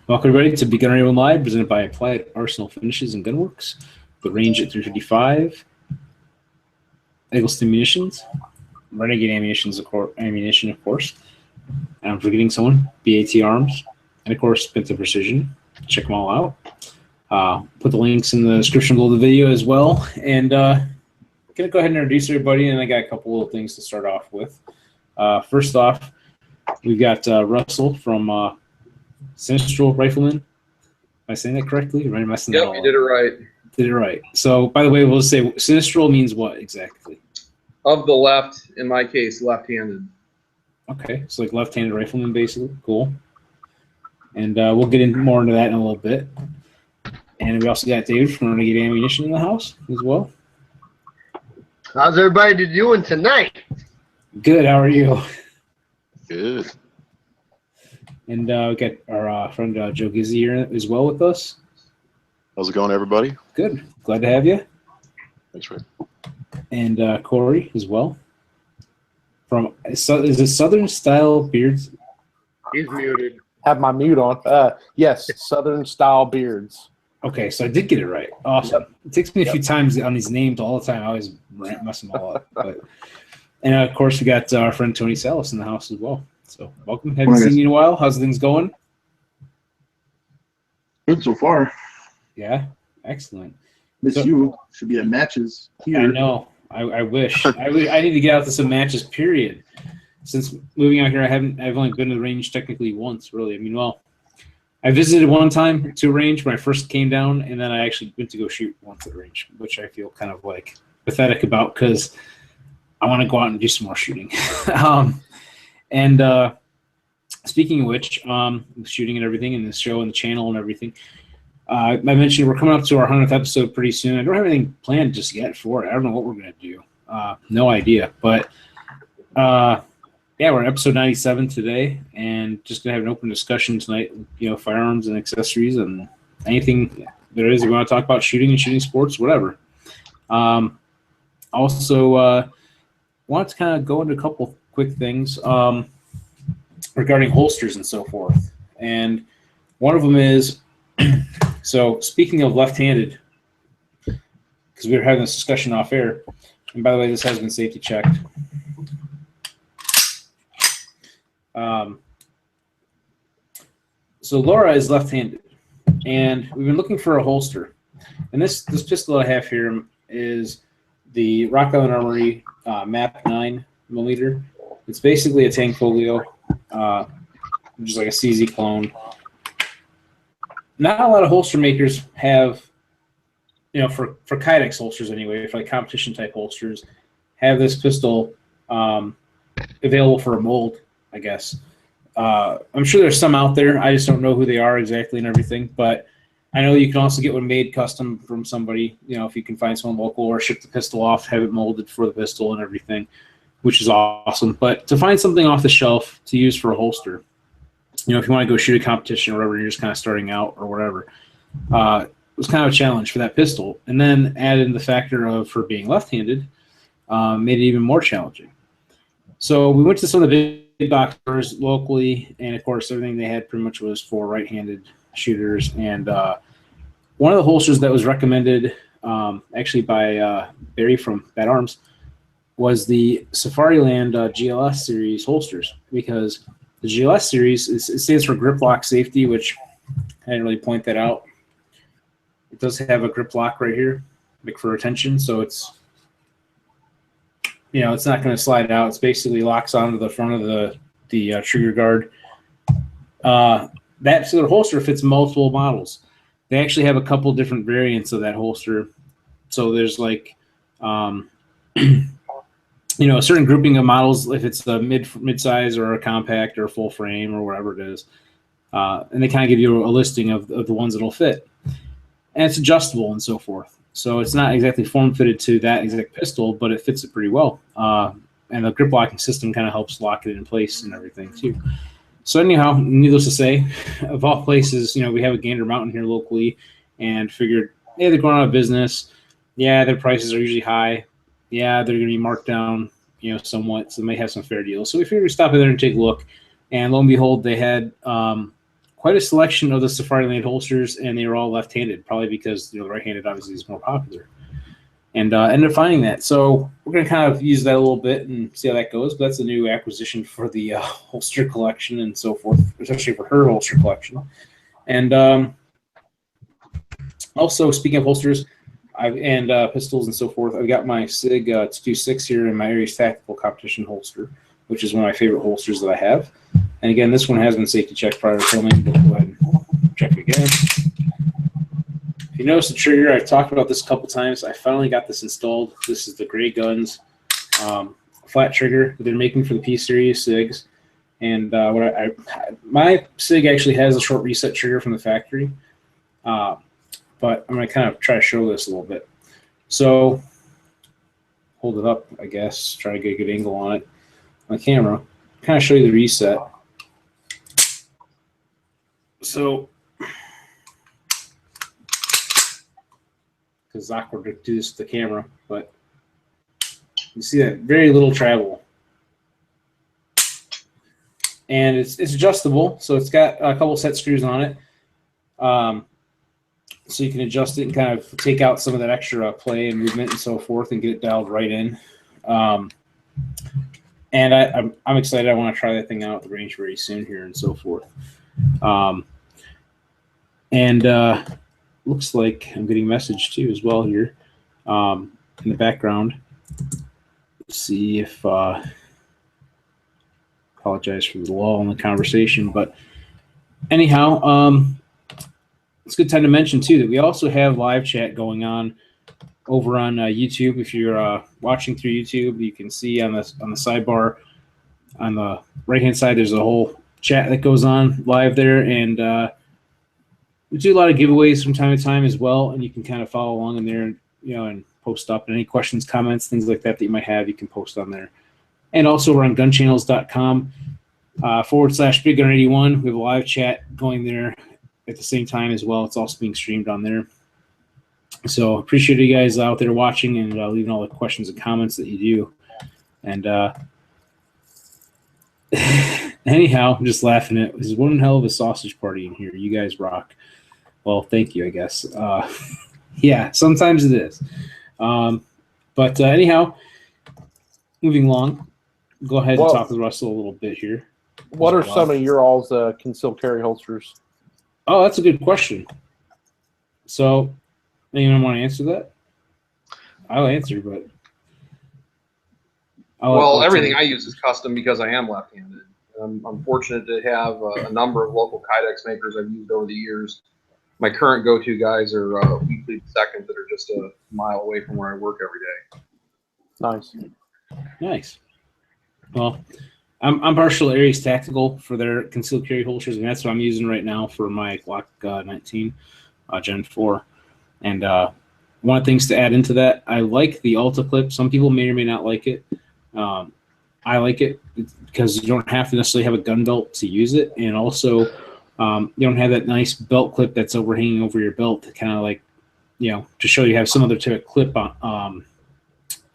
Welcome everybody to BigGunner81 Live, presented by Applied Arsenal Finishes and Gunworks. The range at 355. Eggleston Munitions. Renegade Ammunition, of course. And I'm forgetting someone. BAT Arms. And of course, Pinto Precision. Check them all out. Put the links in the description below the video as well. And going to go ahead and introduce everybody, and I got a couple little things to start off with. First off, we've got Russell from Sinistral Rifleman. Am I saying that correctly? Am I messing that all up? You did it right. Did it right. So, by the way, we'll say Sinistral means what exactly? Of the left, in my case, left-handed. Okay, so like left-handed rifleman, basically. Cool. And we'll get more into that in a little bit. And we also got David from Renegade Ammunition in the house as well. How's everybody doing tonight? Good. How are you? Good. And we got our friend Joe Gizzy here as well with us. How's it going, everybody? Good. Glad to have you. Thanks, Rick. And Corey as well. From is it Southern Style Beards? He's muted. Have my mute on. Yes, Southern Style Beards. Okay, so I did get it right. Awesome. Yep. It takes me a few times on these names all the time. I always mess them all up. And of course, we got our friend Tony Salas in the house as well. So welcome. Haven't seen you in a while. How's things going? Good so far. Yeah, excellent. Miss you. Should be at matches here. I know. I wish. I need to get out to some matches. Period. Since moving out here, I've only been to the range technically once. Really, I mean, well, I visited one time to a range when I first came down, and then I actually went to go shoot once at the range, which I feel kind of like pathetic about because I want to go out and do some more shooting. And speaking of which, shooting and everything, and the show and the channel and everything, I mentioned we're coming up to our 100th episode pretty soon. I don't have anything planned just yet for it. I don't know what we're going to do. No idea. But, yeah, we're at episode 97 today, and just going to have an open discussion tonight, you know, firearms and accessories and anything there is you want to talk about shooting and shooting sports, whatever. Also, want to kind of go into a couple quick things regarding holsters and so forth. And one of them is, so speaking of left-handed, because we were having this discussion off air, and by the way, this has been safety checked. So Laura is left-handed, and we've been looking for a holster. And this pistol I have here is the Rock Island Armory MAP 9mm. It's basically a Tanfoglio, which is like a CZ clone. Not a lot of holster makers have, you know, for Kydex holsters anyway, for like competition type holsters, have this pistol available for a mold, I guess. I'm sure there's some out there. I just don't know who they are exactly and everything. But I know you can also get one made custom from somebody, you know, if you can find someone local or ship the pistol off, have it molded for the pistol and everything, which is awesome. But to find something off the shelf to use for a holster, you know, if you want to go shoot a competition or whatever, you're just kind of starting out or whatever, it was kind of a challenge for that pistol. And then add in the factor of her being left-handed, made it even more challenging. So we went to some of the big box stores locally, and of course, everything they had pretty much was for right-handed shooters. And one of the holsters that was recommended, actually by Barry from Bad Arms, was the Safariland GLS series holsters, because the GLS series it stands for grip lock safety, which I didn't really point that out. It does have a grip lock right here, like for retention, so it's, you know, it's not going to slide out. It's basically locks onto the front of the trigger guard. That sort of holster fits multiple models. They actually have a couple different variants of that holster. So there's like, you know, a certain grouping of models, if it's the mid-size or a compact or a full frame or whatever it is. And they kind of give you a listing of the ones that'll fit. And it's adjustable and so forth. So it's not exactly form-fitted to that exact pistol, but it fits it pretty well. And the grip locking system kind of helps lock it in place and everything too. So anyhow, needless to say, of all places, you know, we have a Gander Mountain here locally, and figured, hey, they're going out of business. Yeah, their prices are usually high. Yeah, they're going to be marked down, you know, somewhat, so they may have some fair deals. So we figured we'd stop in there and take a look. And lo and behold, they had quite a selection of the Safari Lane holsters, and they were all left-handed, probably because the right-handed obviously is more popular. And ended up finding that. So we're going to kind of use that a little bit and see how that goes. But that's a new acquisition for the holster collection and so forth, especially for her holster collection. And also, speaking of holsters and pistols and so forth, I've got my SIG 226 here in my Aries Tactical Competition holster, which is one of my favorite holsters that I have. And again, this one has been safety checked prior to filming, but we'll go ahead and check it again. If you notice the trigger, I've talked about this a couple times. I finally got this installed. This is the Gray Guns flat trigger that they're making for the P-Series SIGs. And my SIG actually has a short reset trigger from the factory. But I'm going to kind of try to show this a little bit. So, hold it up, I guess, try to get a good angle on it on the camera. Kind of show you the reset. So, because it's awkward to do this with the camera, but you see that very little travel. And it's adjustable, so it's got a couple set screws on it. So you can adjust it and kind of take out some of that extra play and movement and so forth and get it dialed right in. And I'm excited. I want to try that thing out at the range very soon here and so forth. Looks like I'm getting a message too as well here in the background. Let's see if apologize for the lull in the conversation, but anyhow, it's a good time to mention too that we also have live chat going on over on YouTube. If you're watching through YouTube, you can see on the sidebar on the right hand side there's a whole chat that goes on live there, and we do a lot of giveaways from time to time as well, and you can kind of follow along in there, you know, and post up any questions, comments, things like that you might have. You can post on there, and also we're on gunchannels.com /BigGunner81. We have a live chat going there at the same time as well. It's also being streamed on there. So appreciate you guys out there watching and leaving all the questions and comments that you do. And anyhow, I'm just laughing at it. This is one hell of a sausage party in here. You guys rock. Well, thank you, I guess. Yeah, sometimes it is. But anyhow, moving along, go ahead and talk with Russell a little bit here. What are some of your all's concealed carry holsters? Oh, that's a good question. So, anyone want to answer that? I'll answer, but well, everything I use is custom because I am left-handed. I'm fortunate to have a number of local Kydex makers I've used over the years. My current go-to guys are Weekly Second that are just a mile away from where I work every day. Nice. Nice. Well, I'm partial to Aries Tactical for their concealed carry holsters, and that's what I'm using right now for my Glock 19 Gen 4. And one of the things to add into that, I like the Alta clip. Some people may or may not like it. I like it because you don't have to necessarily have a gun belt to use it, and also you don't have that nice belt clip that's overhanging over your belt to kind of like, you know, to show you have some other type of clip on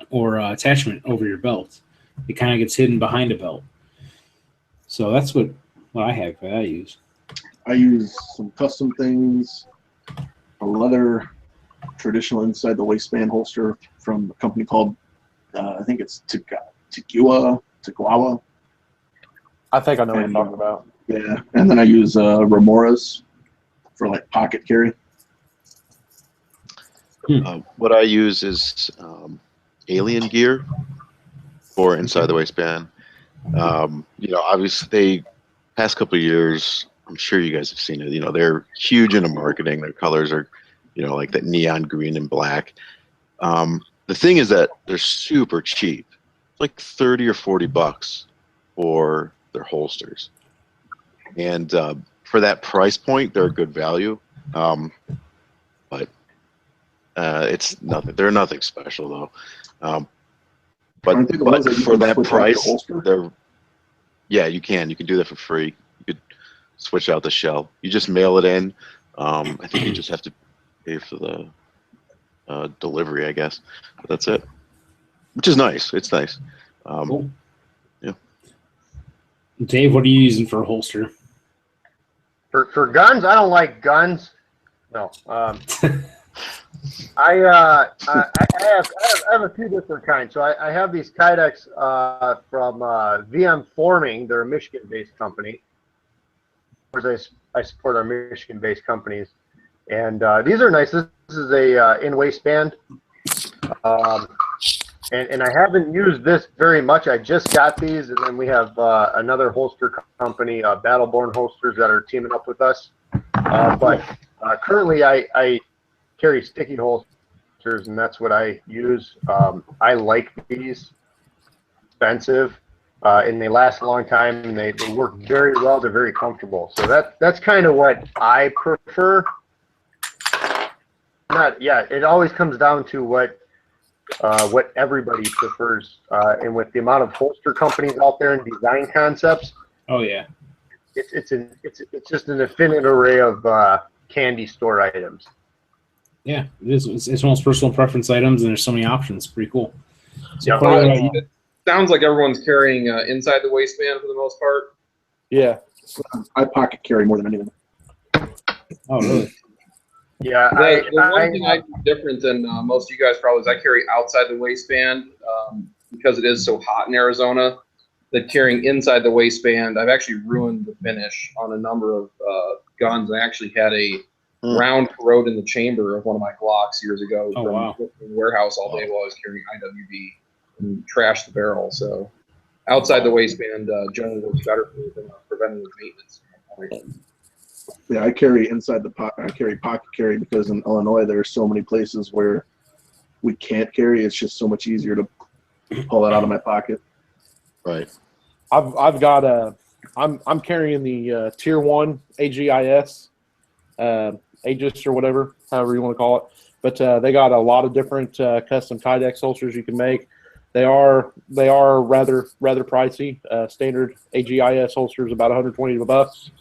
or attachment over your belt. It kind of gets hidden behind a belt. So that's what I have that I use. I use some custom things, a leather traditional inside the waistband holster from a company called I think it's Tequila. I think I know what you're talking about. Yeah, and then I use Remoras for like pocket carry. What I use is Alien gear for inside the waistband. You know, obviously, past couple of years, I'm sure you guys have seen it. You know, they're huge into marketing. Their colors are, you know, like that neon green and black. The thing is that they're super cheap. It's like 30 or 40 bucks for their holsters. And for that price point, they're a good value. But it's nothing. They're nothing special though. But for that price, they're, yeah, you can do that for free. You could switch out the shell. You just mail it in. I think you just have to pay for the delivery, I guess. But that's it, which is nice. It's nice. Cool. Yeah. Dave, what are you using for a holster? For guns, I don't like guns. No. I have a few different kinds. So I have these Kydex from VM Forming. They're a Michigan-based company. Of course, I support our Michigan-based companies, and these are nice. This is a in waistband, and I haven't used this very much. I just got these, and then we have another holster company, Battleborn Holsters, that are teaming up with us. But currently, I carry sticky holsters, and that's what I use. I like these. Expensive, and they last a long time, and they work very well. They're very comfortable. So that's kind of what I prefer. It always comes down to what everybody prefers, and with the amount of holster companies out there and design concepts. Oh yeah. It's just an infinite array of candy store items. Yeah, it is. It's almost personal preference items, and there's so many options. Pretty cool. So Yeah, Corey, It sounds like everyone's carrying inside the waistband for the most part. Yeah. I pocket carry more than anything. oh really? Yeah, The one thing I do different than most of you guys probably is I carry outside the waistband because it is so hot in Arizona. That carrying inside the waistband, I've actually ruined the finish on a number of guns. I actually had a round corrode in the chamber of one of my Glocks years ago Oh, from wow. the warehouse all day while I was carrying IWB and trashed the barrel. So outside the waistband generally works better for than preventative maintenance. Yeah, I carry inside the pocket. I carry pocket carry because in Illinois there are so many places where we can't carry. It's just so much easier to pull it out of my pocket. Right. I've got I'm carrying the Tier 1 AGIS, Aegis or whatever, however you want to call it. But they got a lot of different custom Kydex holsters you can make. They are rather pricey. Standard AGIS holster is about $120.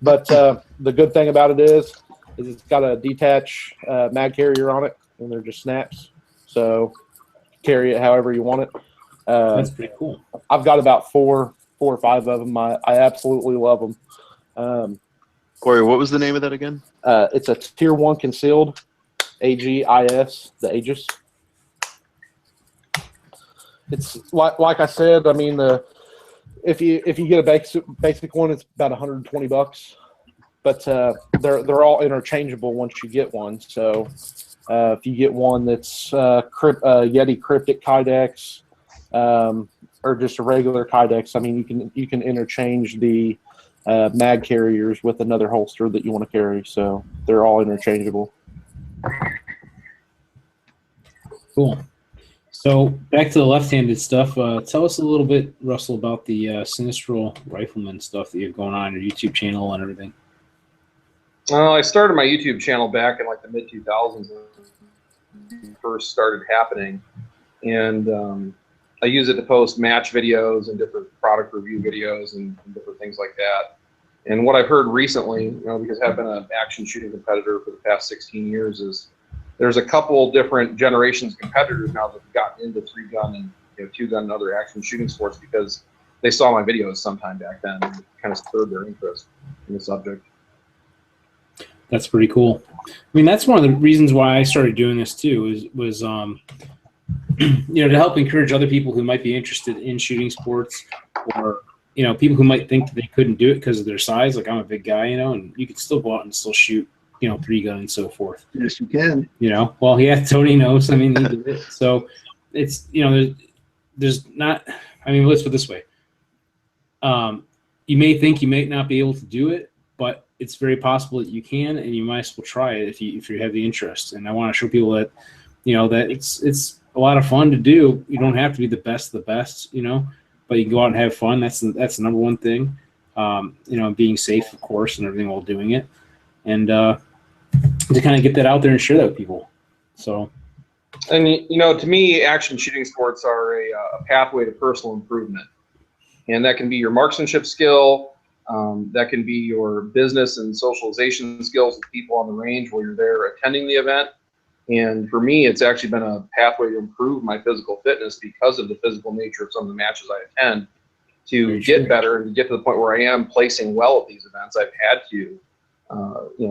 But the good thing about it is it's got a detach mag carrier on it, and they're just snaps. So carry it however you want it. That's pretty cool. I've got about four or five of them. I absolutely love them. Corey, what was the name of that again? It's a Tier 1 concealed AGIS, the Aegis. It's like I said. I mean, if you get a basic one, it's about $120. But they're all interchangeable once you get one. So if you get one that's Yeti Cryptic Kydex, or just a regular Kydex, I mean, you can interchange the mag carriers with another holster that you want to carry. So they're all interchangeable. Cool. So back to the left-handed stuff. Tell us a little bit, Russell, about the Sinistral Rifleman stuff that you have going on your YouTube channel and everything. I started my YouTube channel back in like the mid 2000s when it first started happening, and I use it to post match videos and different product review videos and different things like that. And what I've heard recently, because I've been an action shooting competitor for the past 16 years, is there's a couple different generations of competitors now that have gotten into 3-gun and 2-gun and other action shooting sports because they saw my videos sometime back then and it kind of spurred their interest in the subject. That's pretty cool. I mean, that's one of the reasons why I started doing this too. Was to help encourage other people who might be interested in shooting sports, or people who might think that they couldn't do it because of their size. Like, I'm a big guy, and you could still go out and still shoot, 3-gun and so forth. Yes, you can. Well, yeah, Tony knows. I mean, he did it. So it's there's not. I mean, let's put it this way. You may think you may not be able to do it, but it's very possible that you can, and you might as well try it if you have the interest. And I want to show people that that it's a lot of fun to do. You don't have to be the best of the best, but you can go out and have fun. That's the number one thing. Being safe, of course, and everything while doing it, and to kind of get that out there and share that with people. So, and to me, action shooting sports are a pathway to personal improvement, and that can be your marksmanship skill. That can be your business and socialization skills with people on the range while you're there attending the event. And for me, it's actually been a pathway to improve my physical fitness because of the physical nature of some of the matches I attend, to get better and get to the point where I am placing well at these events. I've had to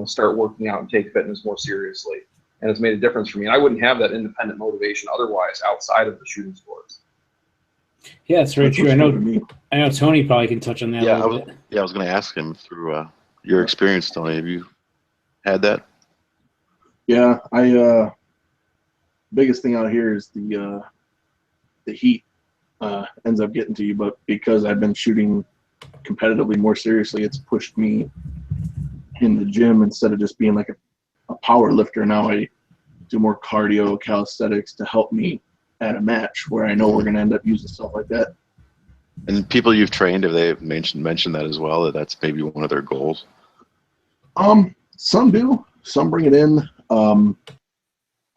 start working out and take fitness more seriously. And it's made a difference for me. And I wouldn't have that independent motivation otherwise outside of the shooting sports. Yeah, it's very That's true. what's I know. good to me. I know Tony probably can touch on that a little bit. I was going to ask him through your experience, Tony. Have you had that? Yeah, biggest thing out here is the heat ends up getting to you, but because I've been shooting competitively more seriously, it's pushed me in the gym instead of just being like a power lifter. Now I do more cardio, calisthenics to help me at a match where I know we're going to end up using stuff like that. And people you've trained, have they mentioned that as well, that that's maybe one of their goals? Some do. Some bring it in.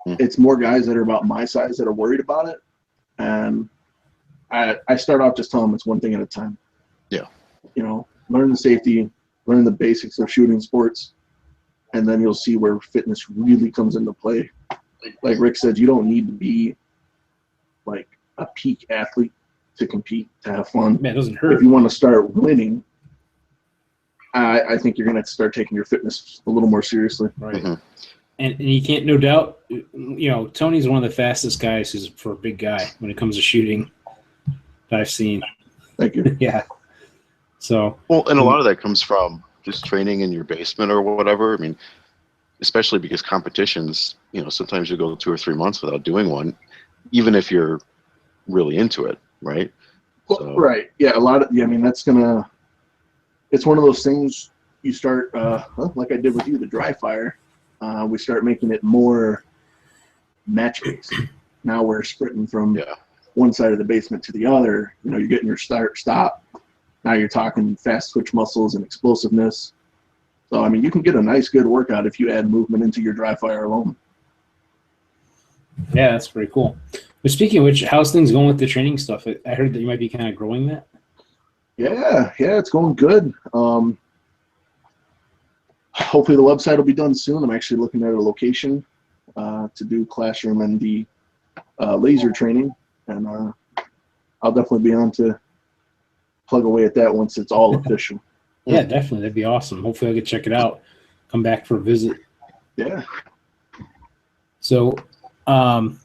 It's more guys that are about my size that are worried about it. And I start off just telling them it's one thing at a time. Yeah. Learn the safety, learn the basics of shooting sports, and then you'll see where fitness really comes into play. Like Rick said, you don't need to be like a peak athlete to compete, to have fun. Man, it doesn't hurt. If you want to start winning, I think you're going to start taking your fitness a little more seriously. Right. Mm-hmm. And you can't, no doubt, Tony's one of the fastest guys who's for a big guy when it comes to shooting that I've seen. Thank you. Yeah. So. Well, and a lot of that comes from just training in your basement or whatever. I mean, especially because competitions, sometimes you go 2 or 3 months without doing one, even if you're really into it, right? Well, right. Yeah, it's one of those things you start, like I did with you, the dry fire. We start making it more match-based. Now we're sprinting from one side of the basement to the other. You're getting your start-stop. Now you're talking fast twitch muscles and explosiveness. So, you can get a nice, good workout if you add movement into your dry fire alone. Yeah, that's pretty cool. But speaking of which, how's things going with the training stuff? I heard that you might be kind of growing that. Yeah, it's going good. Hopefully the website will be done soon. I'm actually looking at a location to do classroom and the laser training, and I'll definitely be on to plug away at that once it's all official. Yeah, definitely. That'd be awesome. Hopefully I could check it out, come back for a visit. Yeah. So, what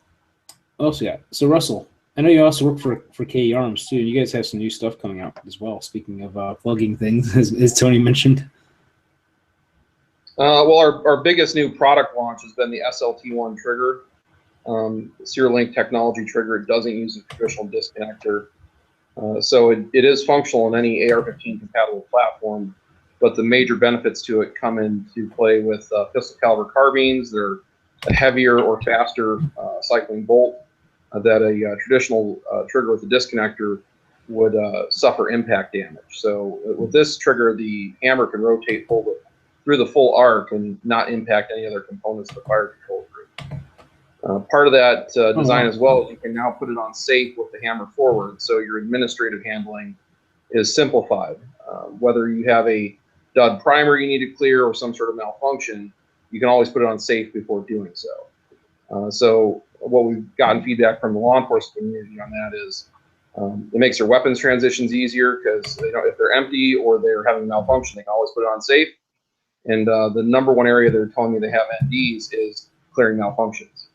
else we got? So, Russell, I know you also work for KE Arms, too, and you guys have some new stuff coming out as well, speaking of plugging things, as Tony mentioned. Well, our biggest new product launch has been the SLT1 trigger. SearLink technology trigger. It doesn't use a traditional disconnector. So it is functional in any AR-15 compatible platform, but the major benefits to it come into play with pistol caliber carbines. They're a heavier or faster cycling bolt that a traditional trigger with a disconnector would suffer impact damage. So with this trigger, the hammer can rotate forward through the full arc and not impact any other components of the fire control group. Part of that design as well is you can now put it on safe with the hammer forward, so your administrative handling is simplified. Whether you have a dud primer you need to clear or some sort of malfunction, you can always put it on safe before doing so. So what we've gotten feedback from the law enforcement community on that is it makes their weapons transitions easier, because if they're empty or they're having malfunction, they can always put it on safe. And the number one area they're telling me they have NDs is clearing malfunctions.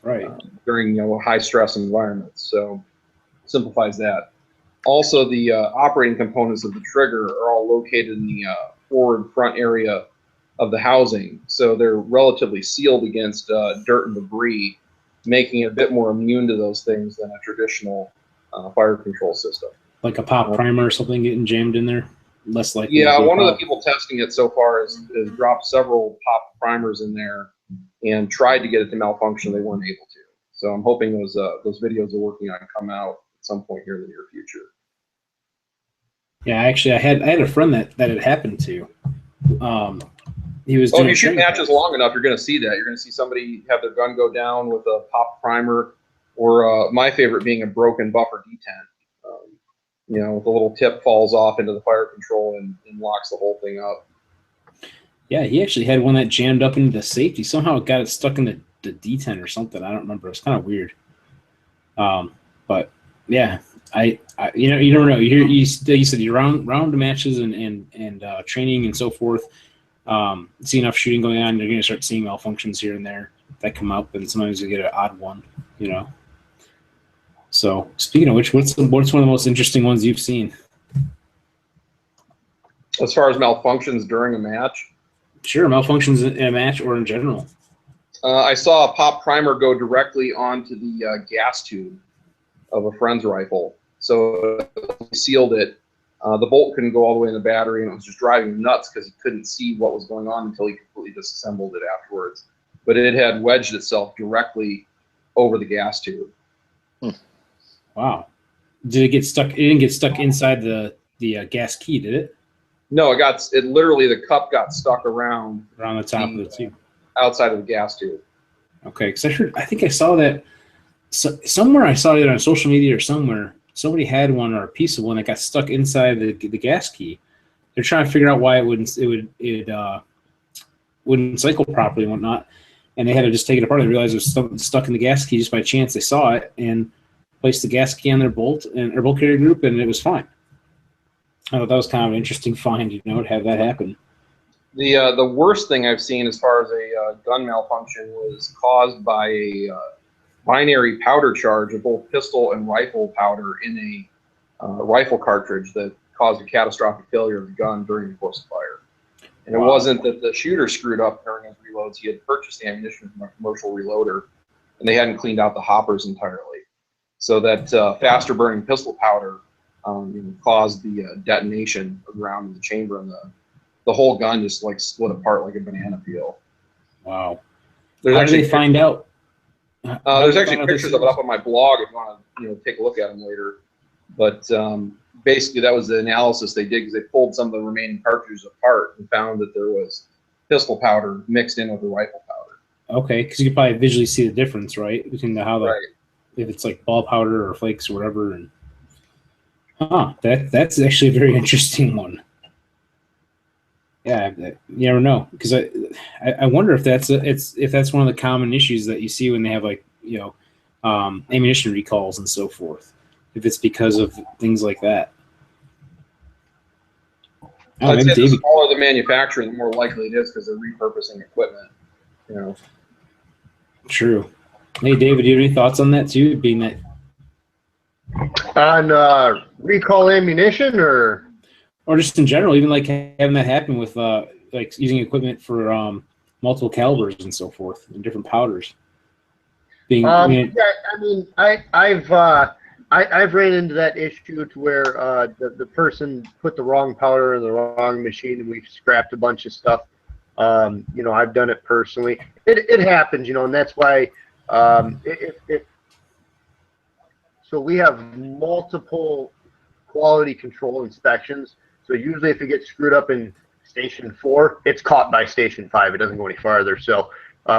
Right. During high stress environments. So simplifies that. Also, the operating components of the trigger are all located in the forward front area of the housing. So they're relatively sealed against dirt and debris, making it a bit more immune to those things than a traditional fire control system. Like a pop primer or something getting jammed in there? Less likely. Yeah, one of the people testing it so far has dropped several pop primers in there and tried to get it to malfunction. They weren't able to. So I'm hoping those videos they're working on come out at some point here in the near future. Yeah, actually, I had a friend that it happened to. He was. Well, if you shoot matches long enough, you're going to see that. You're going to see somebody have their gun go down with a pop primer, or my favorite being a broken buffer detent. The little tip falls off into the fire control and locks the whole thing up. Yeah, he actually had one that jammed up into the safety. Somehow it got it stuck in the detent or something. I don't remember. It's kind of weird. But yeah, I you don't know. You said you're round to matches and training and so forth. see enough shooting going on, you're going to start seeing malfunctions here and there that come up, and sometimes you get an odd one, you know. So speaking of which, what's one of the most interesting ones you've seen? As far as malfunctions during a match? Sure, malfunctions in a match or in general. I saw a pop primer go directly onto the gas tube of a friend's rifle. So we sealed it. The bolt couldn't go all the way in the battery, and it was just driving him nuts because he couldn't see what was going on until he completely disassembled it afterwards. But it had wedged itself directly over the gas tube. Wow. Did it get stuck? It didn't get stuck inside the gas key, did it? No, it literally, the cup got stuck around the top of the tube, outside of the gas tube. Okay, because I think I saw that somewhere. I saw it on social media or somewhere. Somebody had one or a piece of one that got stuck inside the gas key. They're trying to figure out why it wouldn't cycle properly and whatnot, and they had to just take it apart. They realized it was stuck in the gas key just by chance. They saw it and placed the gas key on their bolt carrier group, and it was fine. I thought that was kind of an interesting find, you know, to have that happen. The worst thing I've seen as far as a gun malfunction was caused by a binary powder charge of both pistol and rifle powder in a rifle cartridge that caused a catastrophic failure of the gun during the course of fire. And It wasn't that the shooter screwed up during his reloads. He had purchased the ammunition from a commercial reloader, and they hadn't cleaned out the hoppers entirely. So that faster burning pistol powder caused the detonation of the round in the chamber, and the whole gun just like split apart like a banana peel. Wow. How did they find out? There's actually pictures of it up on my blog if you want to take a look at them later. But basically, that was the analysis they did, because they pulled some of the remaining cartridges apart and found that there was pistol powder mixed in with the rifle powder. Okay, because you could probably visually see the difference, right, between if it's like ball powder or flakes or whatever. And that's actually a very interesting one. Yeah, you never know, because I wonder if that's one of the common issues that you see when they have ammunition recalls and so forth. If it's because of things like that. I'd say the smaller the manufacturer, the more likely it is, because they're repurposing equipment. You know. True. Hey, David, do you have any thoughts on that too? Being that on recall ammunition, or just in general, even like having that happen with like using equipment for multiple calibers and so forth and different powders. I've ran into that issue to where the person put the wrong powder in the wrong machine, and we've scrapped a bunch of stuff. I've done it personally. It happens, and that's why so we have multiple quality control inspections. So usually if it gets screwed up in station 4, it's caught by station 5. It doesn't go any farther. So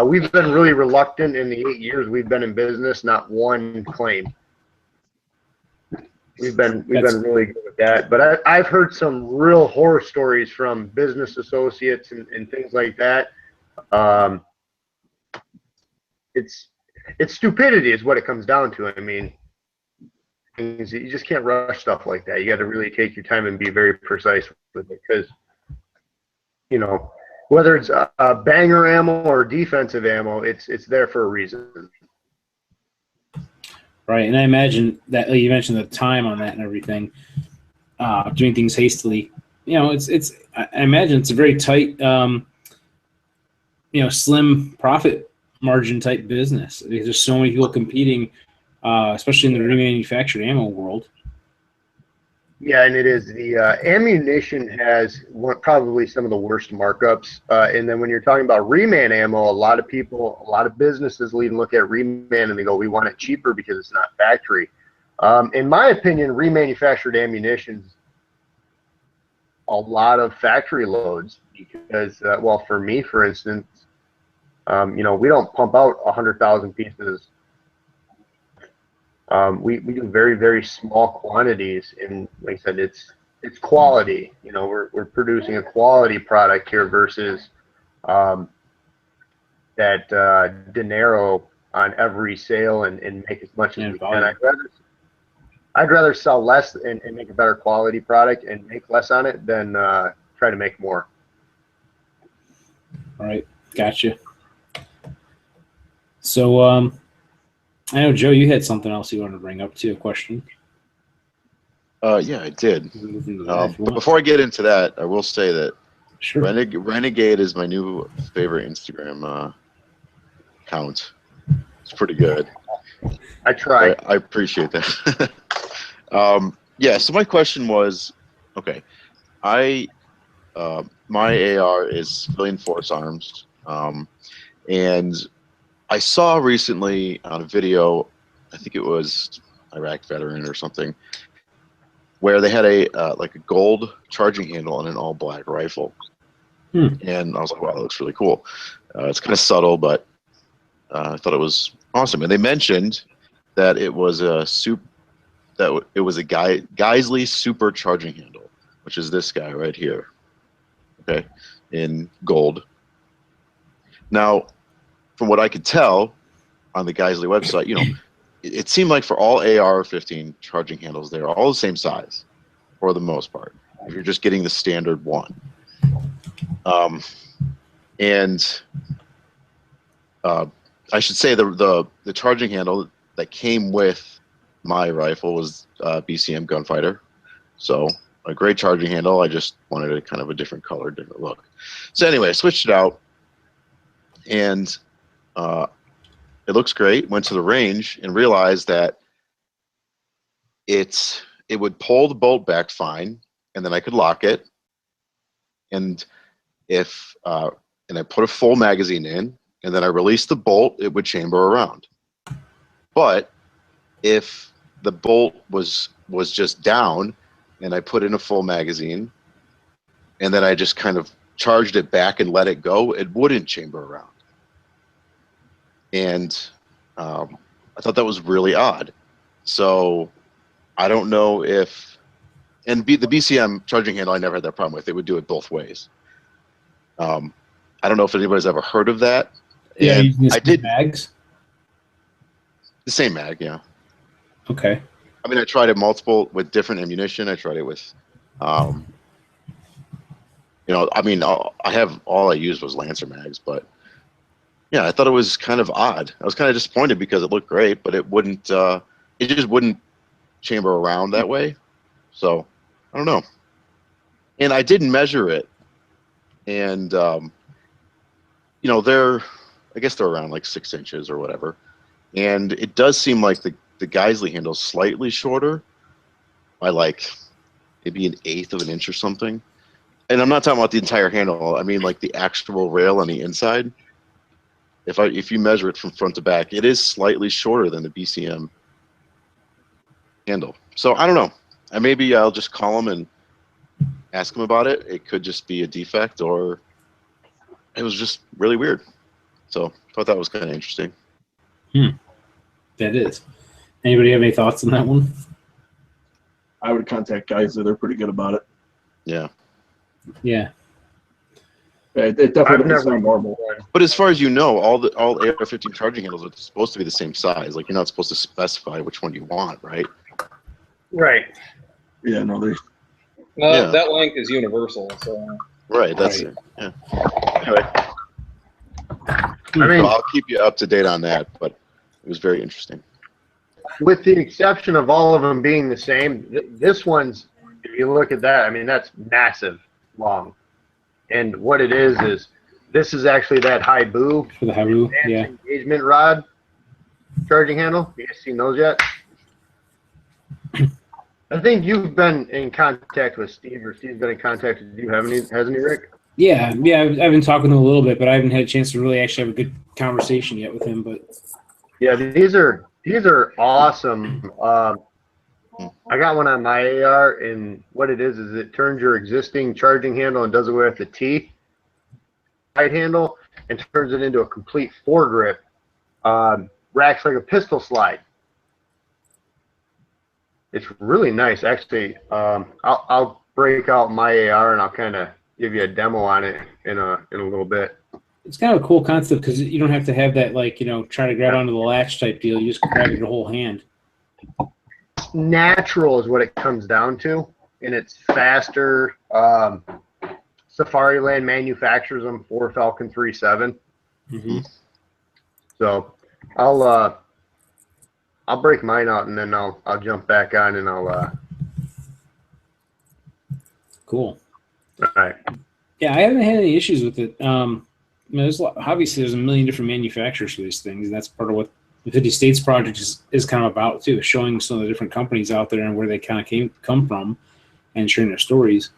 we've been really reluctant in the 8 years we've been in business, not one claim. We've been really good with that. But I've heard some real horror stories from business associates and things like that. It's stupidity is what it comes down to. I mean, you just can't rush stuff like that. You got to really take your time and be very precise with it, because whether it's a banger ammo or defensive ammo, it's there for a reason. Right, and I imagine that, like you mentioned, the time on that and everything, doing things hastily. It's. I imagine it's a very tight, slim profit margin type business. There's so many people competing, especially in the remanufactured ammo world. Yeah, and it is. The ammunition has probably some of the worst markups. And then when you're talking about reman ammo, a lot of businesses will even look at reman and they go, we want it cheaper because it's not factory. In my opinion, remanufactured ammunition is a lot of factory loads because, for me, for instance, we don't pump out 100,000 pieces. We do very, very small quantities, and like I said, it's quality. We're producing a quality product here versus that dinero on every sale and make as much as we can. I'd rather sell less and make a better quality product and make less on it than try to make more. All right, gotcha. So, I know Joe, you had something else you wanted to bring up too. A question. Yeah, I did. But before I get into that, I will say that Sure. Renegade is my new favorite Instagram account. It's pretty good. I try. I appreciate that. Yeah. So my question was, okay, my AR is civilian force arms, and I saw recently on a video, I think it was Iraq veteran or something, where they had a like a gold charging handle on an all black rifle, and I was like, wow, that looks really cool. It's kind of subtle, but I thought it was awesome. And they mentioned that it was a Geisley super charging handle, which is this guy right here, okay, in gold. Now, from what I could tell on the Geisley website, you know, it seemed like for all AR-15 charging handles, they're all the same size, for the most part, if you're just getting the standard one. I should say the charging handle that came with my rifle was BCM Gunfighter. So a great charging handle. I just wanted a kind of a different color, different look. So anyway, I switched it out, and it looks great. Went to the range and realized that it would pull the bolt back fine, and then I could lock it. And if and I put a full magazine in, and then I released the bolt, it would chamber around. But if the bolt was just down, and I put in a full magazine, and then I just kind of charged it back and let it go, it wouldn't chamber around. And I thought that was really odd. So I don't know if, and the BCM charging handle, I never had that problem with. It would do it both ways. I don't know if anybody's ever heard of that. Yeah, I did mags. The same mag, yeah. Okay. I mean, I tried it multiple with different ammunition. I tried it with, you know, I mean, all I used was Lancer mags, but yeah, I thought it was kind of odd. I was kind of disappointed because it looked great, but it wouldn't, it just wouldn't chamber around that way. So I don't know. And I didn't measure it, and you know, I guess they're around like 6 inches or whatever, and it does seem like the Geisley handle is slightly shorter by like maybe 1/8 of an inch or something. And I'm not talking about the entire handle. I mean like the actual rail on the inside. If you measure it from front to back, it is slightly shorter than the BCM handle. So I don't know. Maybe I'll just call them and ask them about it. It could just be a defect, or it was just really weird. So I thought that was kind of interesting. That is. Anybody have any thoughts on that one? I would contact guys that are pretty good about it. Yeah. Yeah. It definitely doesn't sound normal. But as far as you know, all AR-15 charging handles are supposed to be the same size. Like, you're not supposed to specify which one you want, right? Right. Yeah, no, they. No, that length is universal. So. Right. That's it. Yeah. Anyway, I mean, so I'll keep you up to date on that, but it was very interesting. with the exception of all of them being the same, this one's, if you look at that, I mean, that's massive long. And what it is this is actually that Haibu, For the Haru, yeah. engagement rod charging handle. You guys seen those yet? I think you've been in contact with Steve, or Steve's been in contact with you, hasn't he, Rick? Yeah, I've been talking to him a little bit, but I haven't had a chance to really actually have a good conversation yet with him. But yeah, these are awesome. I got one on my AR, and what it is it turns your existing charging handle and does away with the T right handle and turns it into a complete foregrip. Racks like a pistol slide. It's really nice, actually. I'll break out my AR and I'll kind of give you a demo on it in a little bit. it's kind of a cool concept because you don't have to have that, like, you know, try to grab onto the latch type deal. You just grab it with your whole hand. Natural is what it comes down to, and it's faster. Safariland manufactures them for Falcon 3.7. Mm-hmm. So I'll break mine out and then I'll jump back on and I'll Cool. all right. Yeah, I haven't had any issues with it. I mean, obviously there's a million different manufacturers for these things, and that's part of what the 50 States project is kind of about too, showing some of the different companies out there and where they kind of come from, and sharing their stories.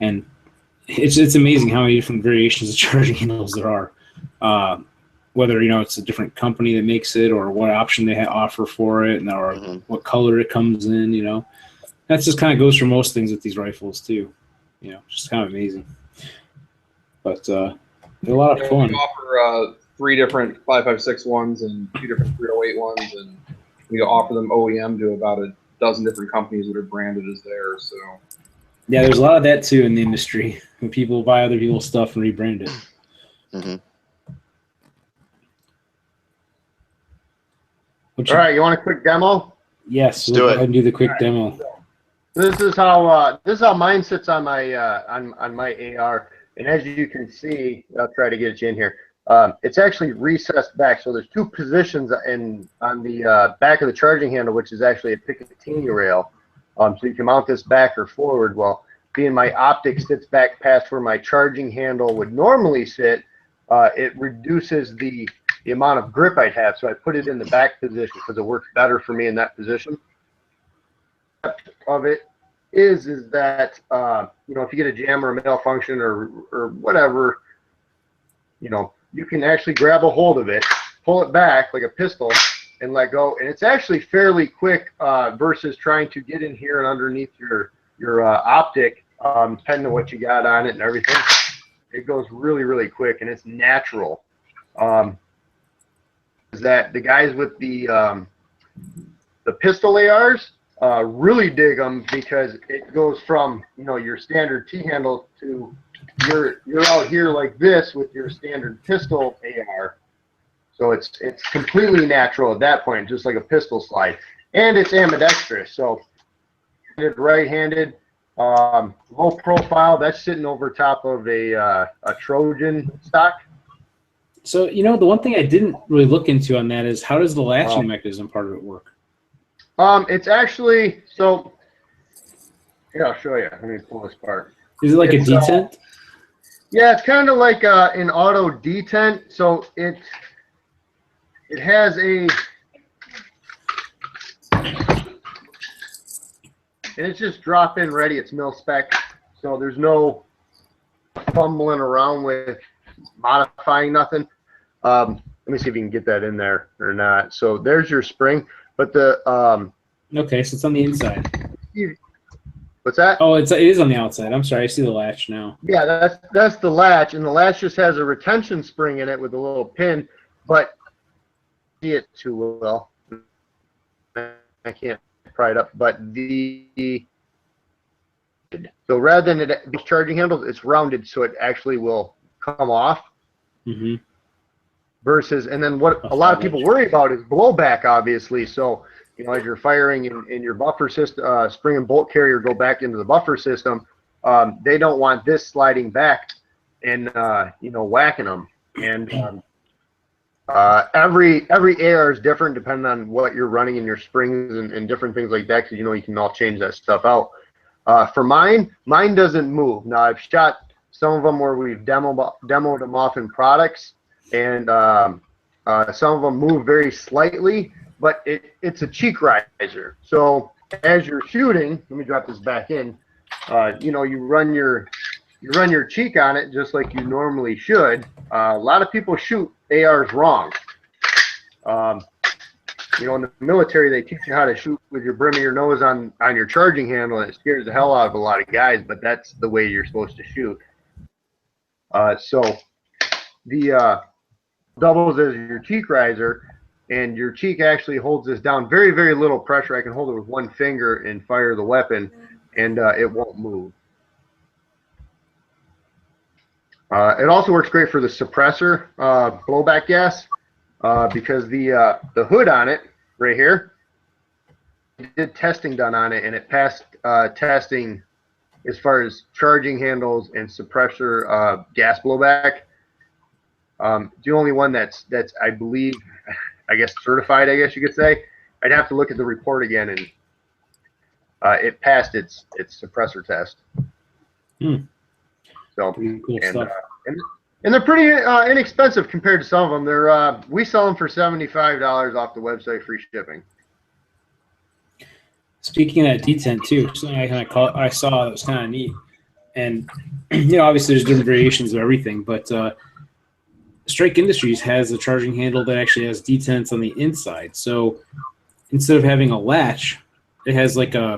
And it's amazing how many different variations of charging handles there are. Whether it's a different company that makes it, or what option they offer for it, and or what color it comes in. That just kind of goes for most things with these rifles too. Just kind of amazing. But they're a lot of fun. We offer 3 different 5.56 ones and 2 different 308 ones, and we offer them OEM to about a dozen different companies that are branded as theirs. So yeah, there's a lot of that too in the industry when people buy other people's stuff and rebrand it. Mm-hmm. All right, you want a quick demo? Yes, we'll go ahead and do the quick demo. This is how mine sits on my on my AR, and as you can see, I'll try to get you in here. It's actually recessed back, so there's 2 positions on the back of the charging handle, which is actually a Picatinny rail. So you can mount this back or forward. Well, being my optic sits back past where my charging handle would normally sit, it reduces the amount of grip I'd have. So I put it in the back position because it works better for me in that position. Of it is that if you get a jam or a malfunction or whatever, you can actually grab a hold of it, pull it back like a pistol, and let go. And it's actually fairly quick versus trying to get in here and underneath your optic, depending on what you got on it and everything. It goes really, really quick, and it's natural. Is that the guys with the pistol ARs really dig them because it goes from your standard T handle to you're out here like this with your standard pistol AR. So it's completely natural at that point, just like a pistol slide, and it's ambidextrous. So right-handed, low profile. That's sitting over top of a Trojan stock. So, the one thing I didn't really look into on that is how does the latching mechanism part of it work? It's actually, so here, I'll show you. Let me pull this part. Is it like a detent? Yeah, it's kind of like an auto detent. So it has and it's just drop in ready. It's mil spec. So there's no fumbling around with modifying nothing. Let me see if you can get that in there or not. So there's your spring, but the okay, so it's on the inside. What's that? Oh, it is on the outside. I'm sorry, I see the latch now. Yeah, that's the latch, and the latch just has a retention spring in it with a little pin, but see it too well. I can't pry it up, but so rather than these charging handles, it's rounded so it actually will come off. Mm-hmm. Versus, and then what a lot of people worry about is blowback, obviously. So, as you're firing in your buffer system, spring and bolt carrier go back into the buffer system, they don't want this sliding back and, whacking them. And every AR is different depending on what you're running in your springs and different things like that, because, you can all change that stuff out. For mine doesn't move. Now, I've shot some of them where we've demoed them off in products, and some of them move very slightly, but it's a cheek riser. So as you're shooting, let me drop this back in. You run your cheek on it just like you normally should. A lot of people shoot ARs wrong. In the military, they teach you how to shoot with your brim of your nose on your charging handle, and it scares the hell out of a lot of guys, but that's the way you're supposed to shoot. So the doubles as your cheek riser, and your cheek actually holds this down. Very, very little pressure. I can hold it with one finger and fire the weapon, and it won't move. It also works great for the suppressor blowback gas because the hood on it right here, we did testing done on it, and it passed testing as far as charging handles and suppressor gas blowback. The only one that's I believe, I guess certified, I guess you could say. I'd have to look at the report again, and it passed its suppressor test. So Pretty cool and, stuff. And they're pretty inexpensive compared to some of them. They're we sell them for $75 off the website, free shipping. Speaking of that detent too, something I saw that was kind of neat, and obviously there's different variations of everything, but Strike Industries has a charging handle that actually has detents on the inside. So instead of having a latch, it has like I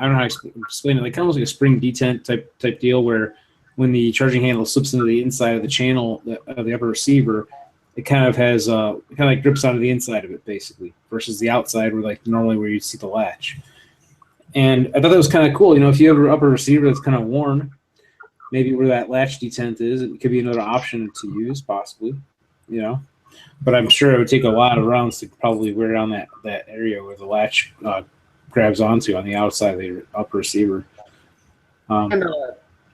don't know how to explain it, like almost like a spring detent type deal where when the charging handle slips into the inside of the channel of the upper receiver, it kind of has like grips onto the inside of it basically, versus the outside where like normally where you'd see the latch. And I thought that was kind of cool. If you have an upper receiver that's kind of worn, maybe where that latch detent is, it could be another option to use possibly, But I'm sure it would take a lot of rounds to probably wear down that area where the latch grabs onto on the outside of the upper receiver.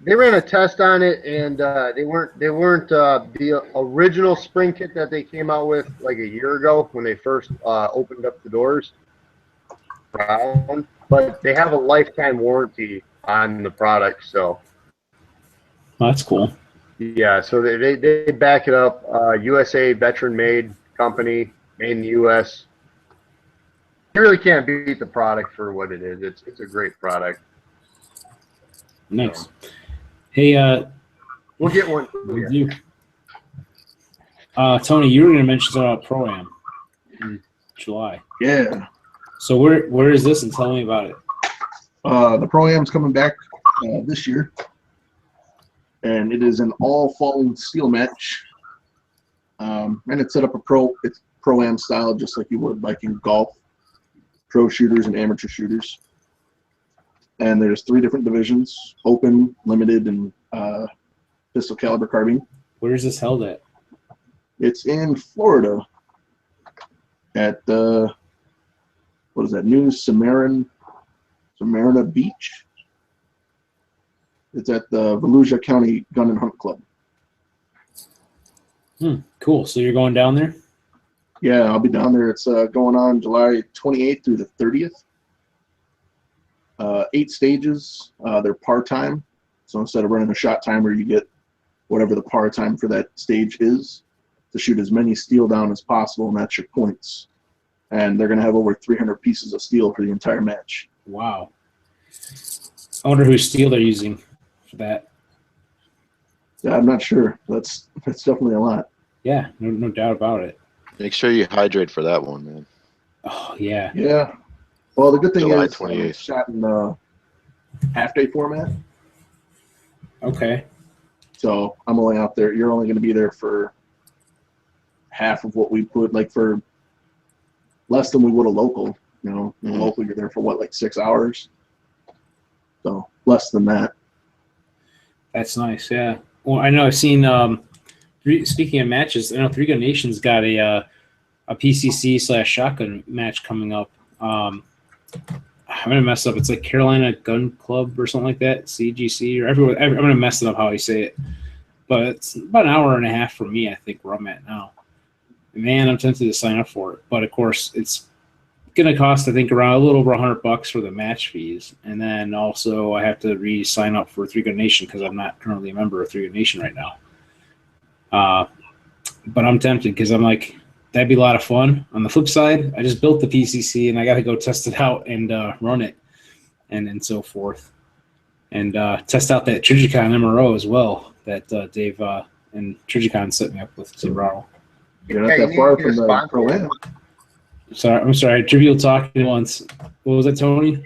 They ran a test on it, and they weren't the original spring kit that they came out with like a year ago when they first opened up the doors. But they have a lifetime warranty on the product, so that's cool. Yeah, so they back it up. USA veteran made company, made in the U.S. You really can't beat the product for what it is. It's a great product. Nice. So. Hey, we'll get one. We'll do. Tony, you were going to mention something about Pro-Am in July. Yeah. So where is this, and tell me about it. The Pro-Am's coming back this year, and it is an all-falling steel match, and it's set up it's Pro-Am style, just like you would like in golf, pro shooters and amateur shooters. And there's 3 different divisions: open, limited, and pistol caliber carbine. Where is this held at? It's in Florida at what is that? New Smyrna Beach. It's at the Volusia County Gun and Hunt Club. Cool. So you're going down there? Yeah, I'll be down there. It's going on July 28th through the 30th. 8 stages. They're par time. So instead of running a shot timer, you get whatever the par time for that stage is to shoot as many steel down as possible, and that's your points. And they're going to have over 300 pieces of steel for the entire match. Wow. I wonder whose steel they're using for that. Yeah, I'm not sure. That's definitely a lot. Yeah, no doubt about it. Make sure you hydrate for that one, man. Oh, yeah. Yeah. Well, the good thing July is 28th. it's shot in half-day format. Okay. So I'm only out there. You're only going to be there for half of what we put, like for less than we would a local. In a local, you're there for what, like 6 hours? So less than that. That's nice, yeah. Well, I know I've seen, speaking of matches, I know 3 Gun Nation's got a PCC/shotgun match coming up. I'm going to mess up. It's like Carolina Gun Club or something like that, CGC, or everywhere. I'm going to mess it up how you say it. But it's about an hour and a half for me, I think, where I'm at now. Man, I'm tempted to sign up for it. But, of course, it's going to cost, I think, around a little over $100 for the match fees. And then also I have to re-sign up for 3 Gun Nation because I'm not currently a member of 3 Gun Nation right now. But I'm tempted because I'm like, that'd be a lot of fun. On the flip side, I just built the PCC and I got to go test it out and run it and so forth. And test out that Trigicon MRO as well that Dave and Trigicon set me up with Zabraro. You're not that far from the Pro-Am. I'm sorry. Trivial talking once. What was that, Tony?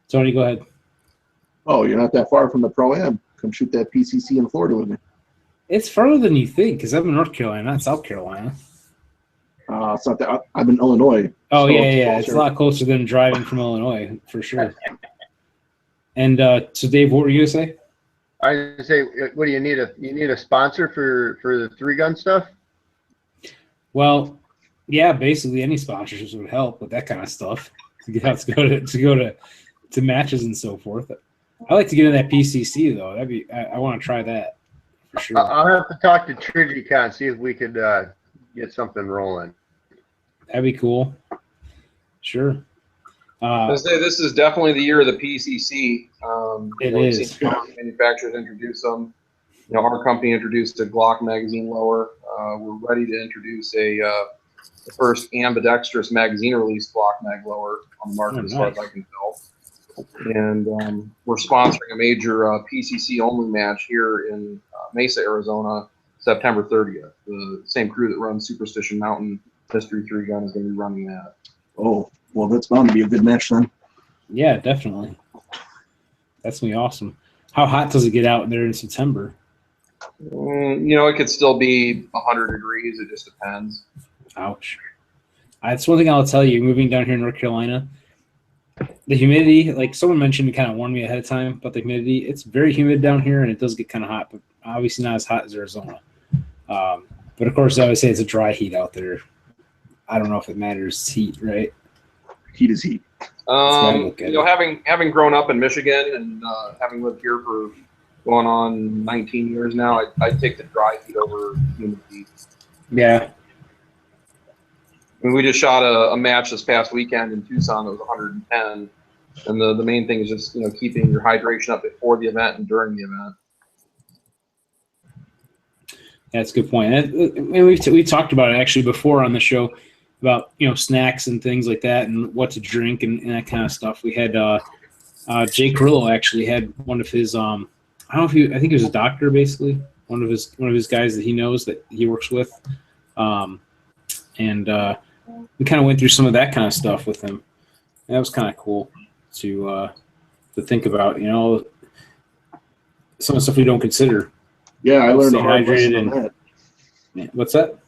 Tony, go ahead. Oh, you're not that far from the Pro-Am. Come shoot that PCC in Florida with me. It's further than you think because I'm in North Carolina, not South Carolina. It's not that. I'm in Illinois. Oh, so yeah. It's a lot closer than driving from Illinois, for sure. And so, Dave, what were you going to say? I was going to say, what do you need? You need a sponsor for the 3-gun stuff? Well, yeah, basically any sponsorships would help with that kind of stuff. To go to matches and so forth. I like to get in that PCC though. That'd be. I want to try that for sure. I'll have to talk to Trigicon, see if we could get something rolling. That'd be cool. Sure. I say this is definitely the year of the PCC. It we've is. seen manufacturers introduce them. Our company introduced a Glock magazine lower. We're ready to introduce the first ambidextrous magazine-release Glock mag lower on the market, as far as I can tell. And we're sponsoring a major PCC only match here in Mesa, Arizona, September 30th. The same crew that runs Superstition Mountain Mystery 3 gun is going to be running that. Oh, well, that's bound to be a good match then. Yeah, definitely. That's gonna be awesome. How hot does it get out there in September? It could still be 100 degrees. It just depends. Ouch. That's one thing I'll tell you. Moving down here in North Carolina, the humidity, like someone mentioned, kind of warned me ahead of time about the humidity. It's very humid down here, and it does get kind of hot, but obviously not as hot as Arizona. But of course, I always say it's a dry heat out there. I don't know if it matters. It's heat, right? Heat is heat. Having grown up in Michigan and having lived here for going on 19 years now, I'd take the dry heat over humid heat. Yeah. I mean, we just shot a match this past weekend in Tucson that was 110, and the main thing is just keeping your hydration up before the event and during the event. Yeah, that's a good point. And we talked about it actually before on the show about snacks and things like that and what to drink and that kind of stuff. We had Jake Grillo actually had one of his I think he was a doctor basically, one of his guys that he knows that he works with, and we kind of went through some of that kind of stuff with him. And that was kind of cool to think about, some of the stuff we don't consider. Yeah, I learned a hard hydrated lesson on that. Yeah, what's that?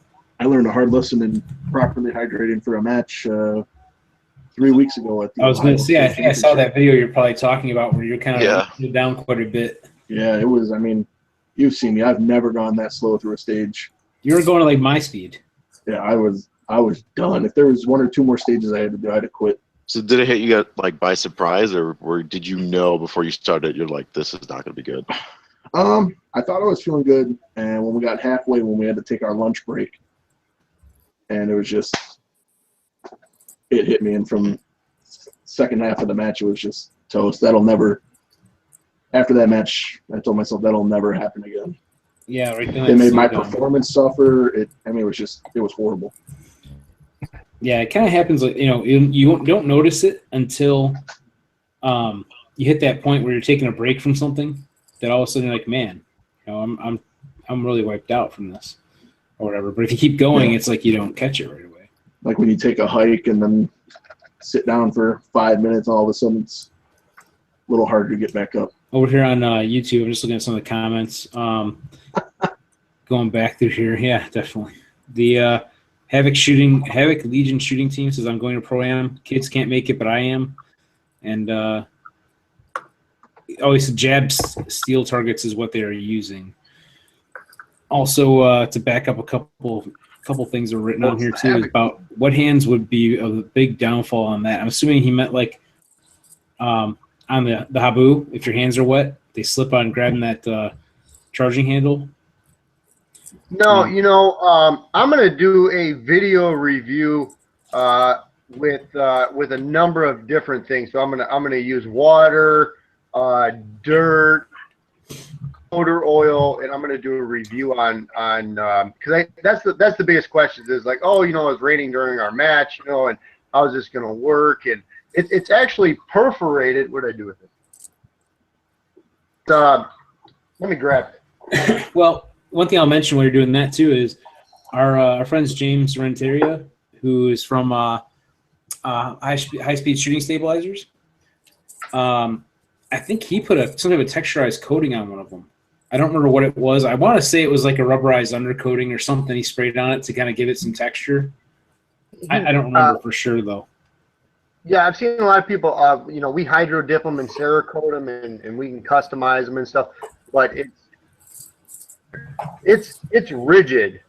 I learned a hard lesson in properly hydrating for a match 3 weeks ago at the. I was going to say, I think I saw Championship. that video you're probably talking about where you're kind of down quite a bit. Yeah, it was. I mean, you've seen me. I've never gone that slow through a stage. You were going to like my speed. Yeah, I was done. If there was one or two more stages I had to do, I'd have quit. So did it hit you like by surprise, or did you know before you started? You're like, this is not going to be good. I thought I was feeling good, and when we got halfway, when we had to take our lunch break, and it was just, it hit me, and from second half of the match, it was just toast. That'll never. After that match, I told myself that'll never happen again. Yeah, right. They made my performance suffer. It was horrible. Yeah, it kind of happens like you don't notice it until you hit that point where you're taking a break from something. That all of a sudden you're like, man, I'm really wiped out from this, or whatever. But if you keep going, it's like you don't catch it right away. Like when you take a hike and then sit down for 5 minutes, all of a sudden it's a little harder to get back up. Over here on YouTube, I'm just looking at some of the comments. Going back through here, yeah, definitely. The Havoc Legion shooting team says I'm going to Pro-Am. Kids can't make it, but I am. And always jab steel targets is what they are using. Also, to back up a couple things are written on here too about what hands would be a big downfall on that. I'm assuming he meant like on the Habu, if your hands are wet, they slip on grabbing that charging handle. No, I'm gonna do a video review with a number of different things. So I'm gonna use water, dirt, motor oil, and I'm gonna do a review on because that's the biggest question is like, oh, it was raining during our match, and how's this gonna work? And it's actually perforated. What did I do with it? Let me grab it. Well, one thing I'll mention while you're doing that too is our friends James Renteria, who is from High Speed Shooting Stabilizers. I think he put some type of texturized coating on one of them. I don't remember what it was. I want to say it was like a rubberized undercoating or something he sprayed on it to kind of give it some texture. I don't remember for sure though. Yeah, I've seen a lot of people. We hydro dip them and Cerakote them, and we can customize them and stuff. But it's rigid.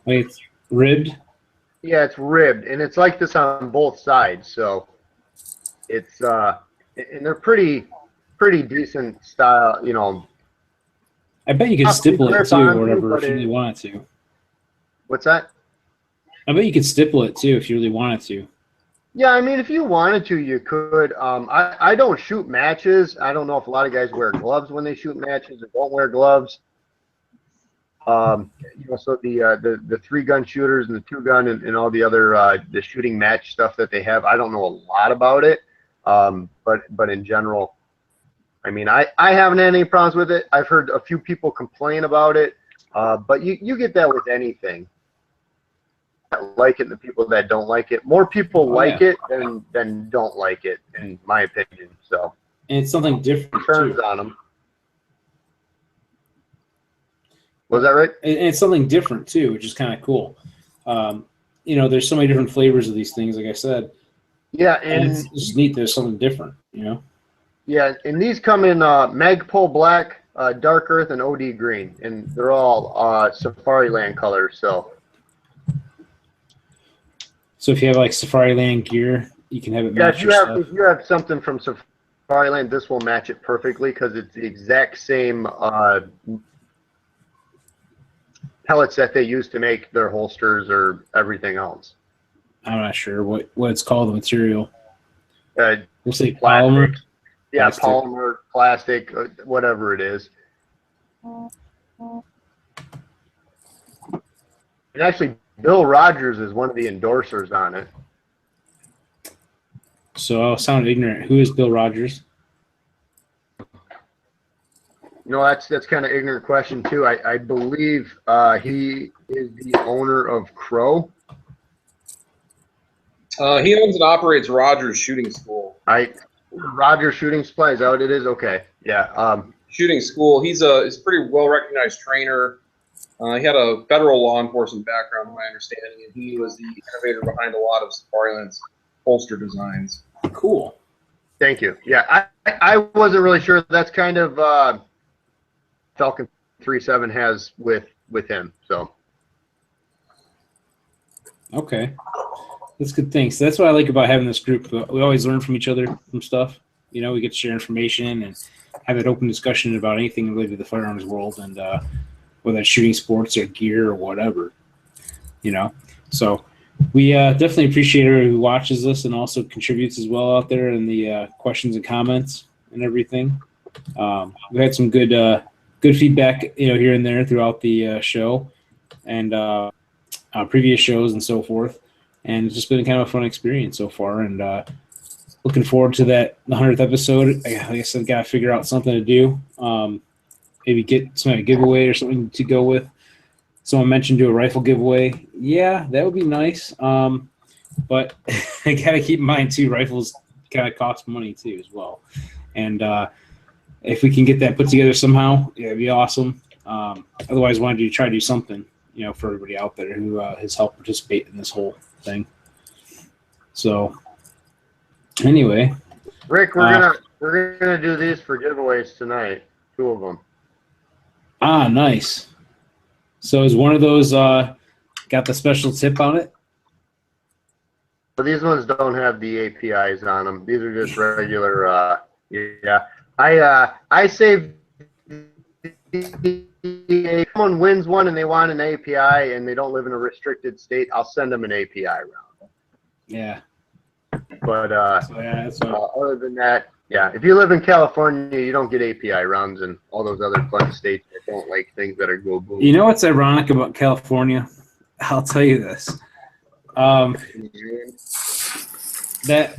It's ribbed. Yeah, it's ribbed, and it's like this on both sides. So it's and they're pretty decent style. You know, I bet you could Not stipple it grip too, on or you, whatever, but if you it- really wanted to. what's that? I bet you could stipple it too if you really wanted to. Yeah, I mean, if you wanted to, you could. I don't shoot matches. I don't know if a lot of guys wear gloves when they shoot matches or don't wear gloves. You know, so the 3-gun shooters and the 2-gun and all the other the shooting match stuff that they have, I don't know a lot about it. But in general, I mean, I haven't had any problems with it. I've heard a few people complain about it, but you get that with anything. Like it and the people that don't like it. More people like it than don't like it, in my opinion. So And it's something different turns too. on them. Was that right? And it's something different too, which is kind of cool. You know, there's so many different flavors of these things, like I said. Yeah, And and it's just neat. There's something different, you know. yeah, and these come in Magpul Black, Dark Earth, and OD Green, and they're all Safari Land colors. So if you have like Safari Land gear, you can have it Yeah, match your stuff. if you have something from Safari Land, this will match it perfectly because it's the exact same pellets that they use to make their holsters or everything else. I'm not sure what it's called, the material. Uh, We'll say Plastic. polymer. yeah, Plastic. polymer, plastic, whatever it is. And actually, Bill Rogers is one of the endorsers on it. So I'll sound ignorant. Who is Bill Rogers? You know, that's kind of ignorant question too. I believe he is the owner of Crow. He owns and operates Rogers Shooting School. Rogers Shooting Supply, is that what it is? Okay, yeah. Shooting School. He's a pretty well recognized trainer. He had a federal law enforcement background, from my understanding, and he was the innovator behind a lot of Safariland's holster designs. Cool. Thank you. Yeah, I wasn't really sure. That's kind of Falcon 3.7 has with him. So Okay. That's good thing. So that's what I like about having this group. We always learn from each other from stuff. You know, we get to share information and have an open discussion about anything related to the firearms world, and whether it's shooting sports or gear or whatever. You know, so we definitely appreciate everyone who watches this and also contributes as well out there in the questions and comments and everything. We had some good feedback, you know, here and there throughout the show and previous shows and so forth. And it's just been kind of a fun experience so far. And looking forward to the 100th episode. Like I said, got to figure out something to do. Maybe get some giveaway or something to go with. Someone mentioned do a rifle giveaway. Yeah, that would be nice. But I got to keep in mind, too, rifles kind of cost money, too, as well. And if we can get that put together somehow, yeah, it'd be awesome. Otherwise, wanted to try to do something, you know, for everybody out there who has helped participate in this whole thing. So, anyway, Rick, we're gonna do these for giveaways tonight. 2 of them. Ah, nice. So is one of those got the special tip on it? But these ones don't have the APIs on them. These are just regular. Yeah, I saved. If someone wins one and they want an API and they don't live in a restricted state, I'll send them an API round. Yeah. But So, yeah, that's what, other than that, yeah, if you live in California, you don't get API rounds and all those other fun states that don't like things that are go boom. you know what's ironic about California? I'll tell you this. That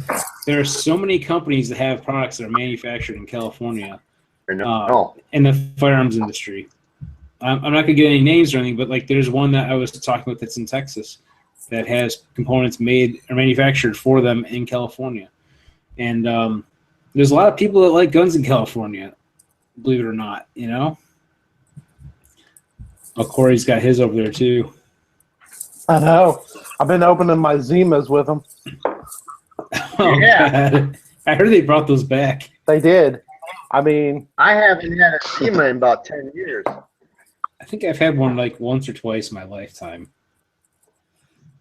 there are so many companies that have products that are manufactured in California in the firearms industry. I'm not going to get any names or anything, but like there's one that I was talking with that's in Texas that has components made or manufactured for them in California. And there's a lot of people that like guns in California, believe it or not, you know? Oh, Corey's got his over there too. I know. I've been opening my Zimas with them. Oh, Yeah. God. I heard they brought those back. They did. I mean, I haven't had a SEMA in about 10 years. I think I've had one like once or twice in my lifetime.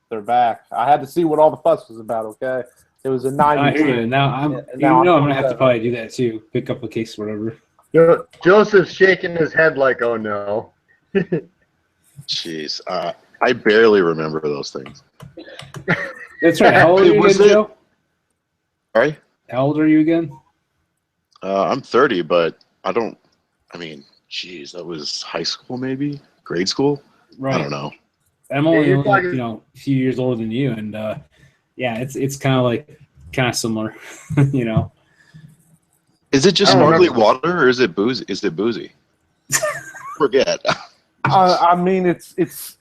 they're back. I had to see what all the fuss was about, okay? It was a I 92. hear you. Now I'm, And you now know, I'm I'm gonna have to 27. probably do that too. Pick up a case, or whatever. Joseph's shaking his head like, oh no. Jeez, I barely remember those things. That's right. How old are you Was again, it- Joe? Sorry, How old are you again? I'm 30, but I don't. I mean, geez, that was high school, maybe grade school. Right. I don't know. I'm only, you're only like, talking- a few years older than you, and yeah, it's kind of similar, you know. Is it just I don't sparkling remember. water, or is it boozy? Is it boozy? Forget. I mean, it's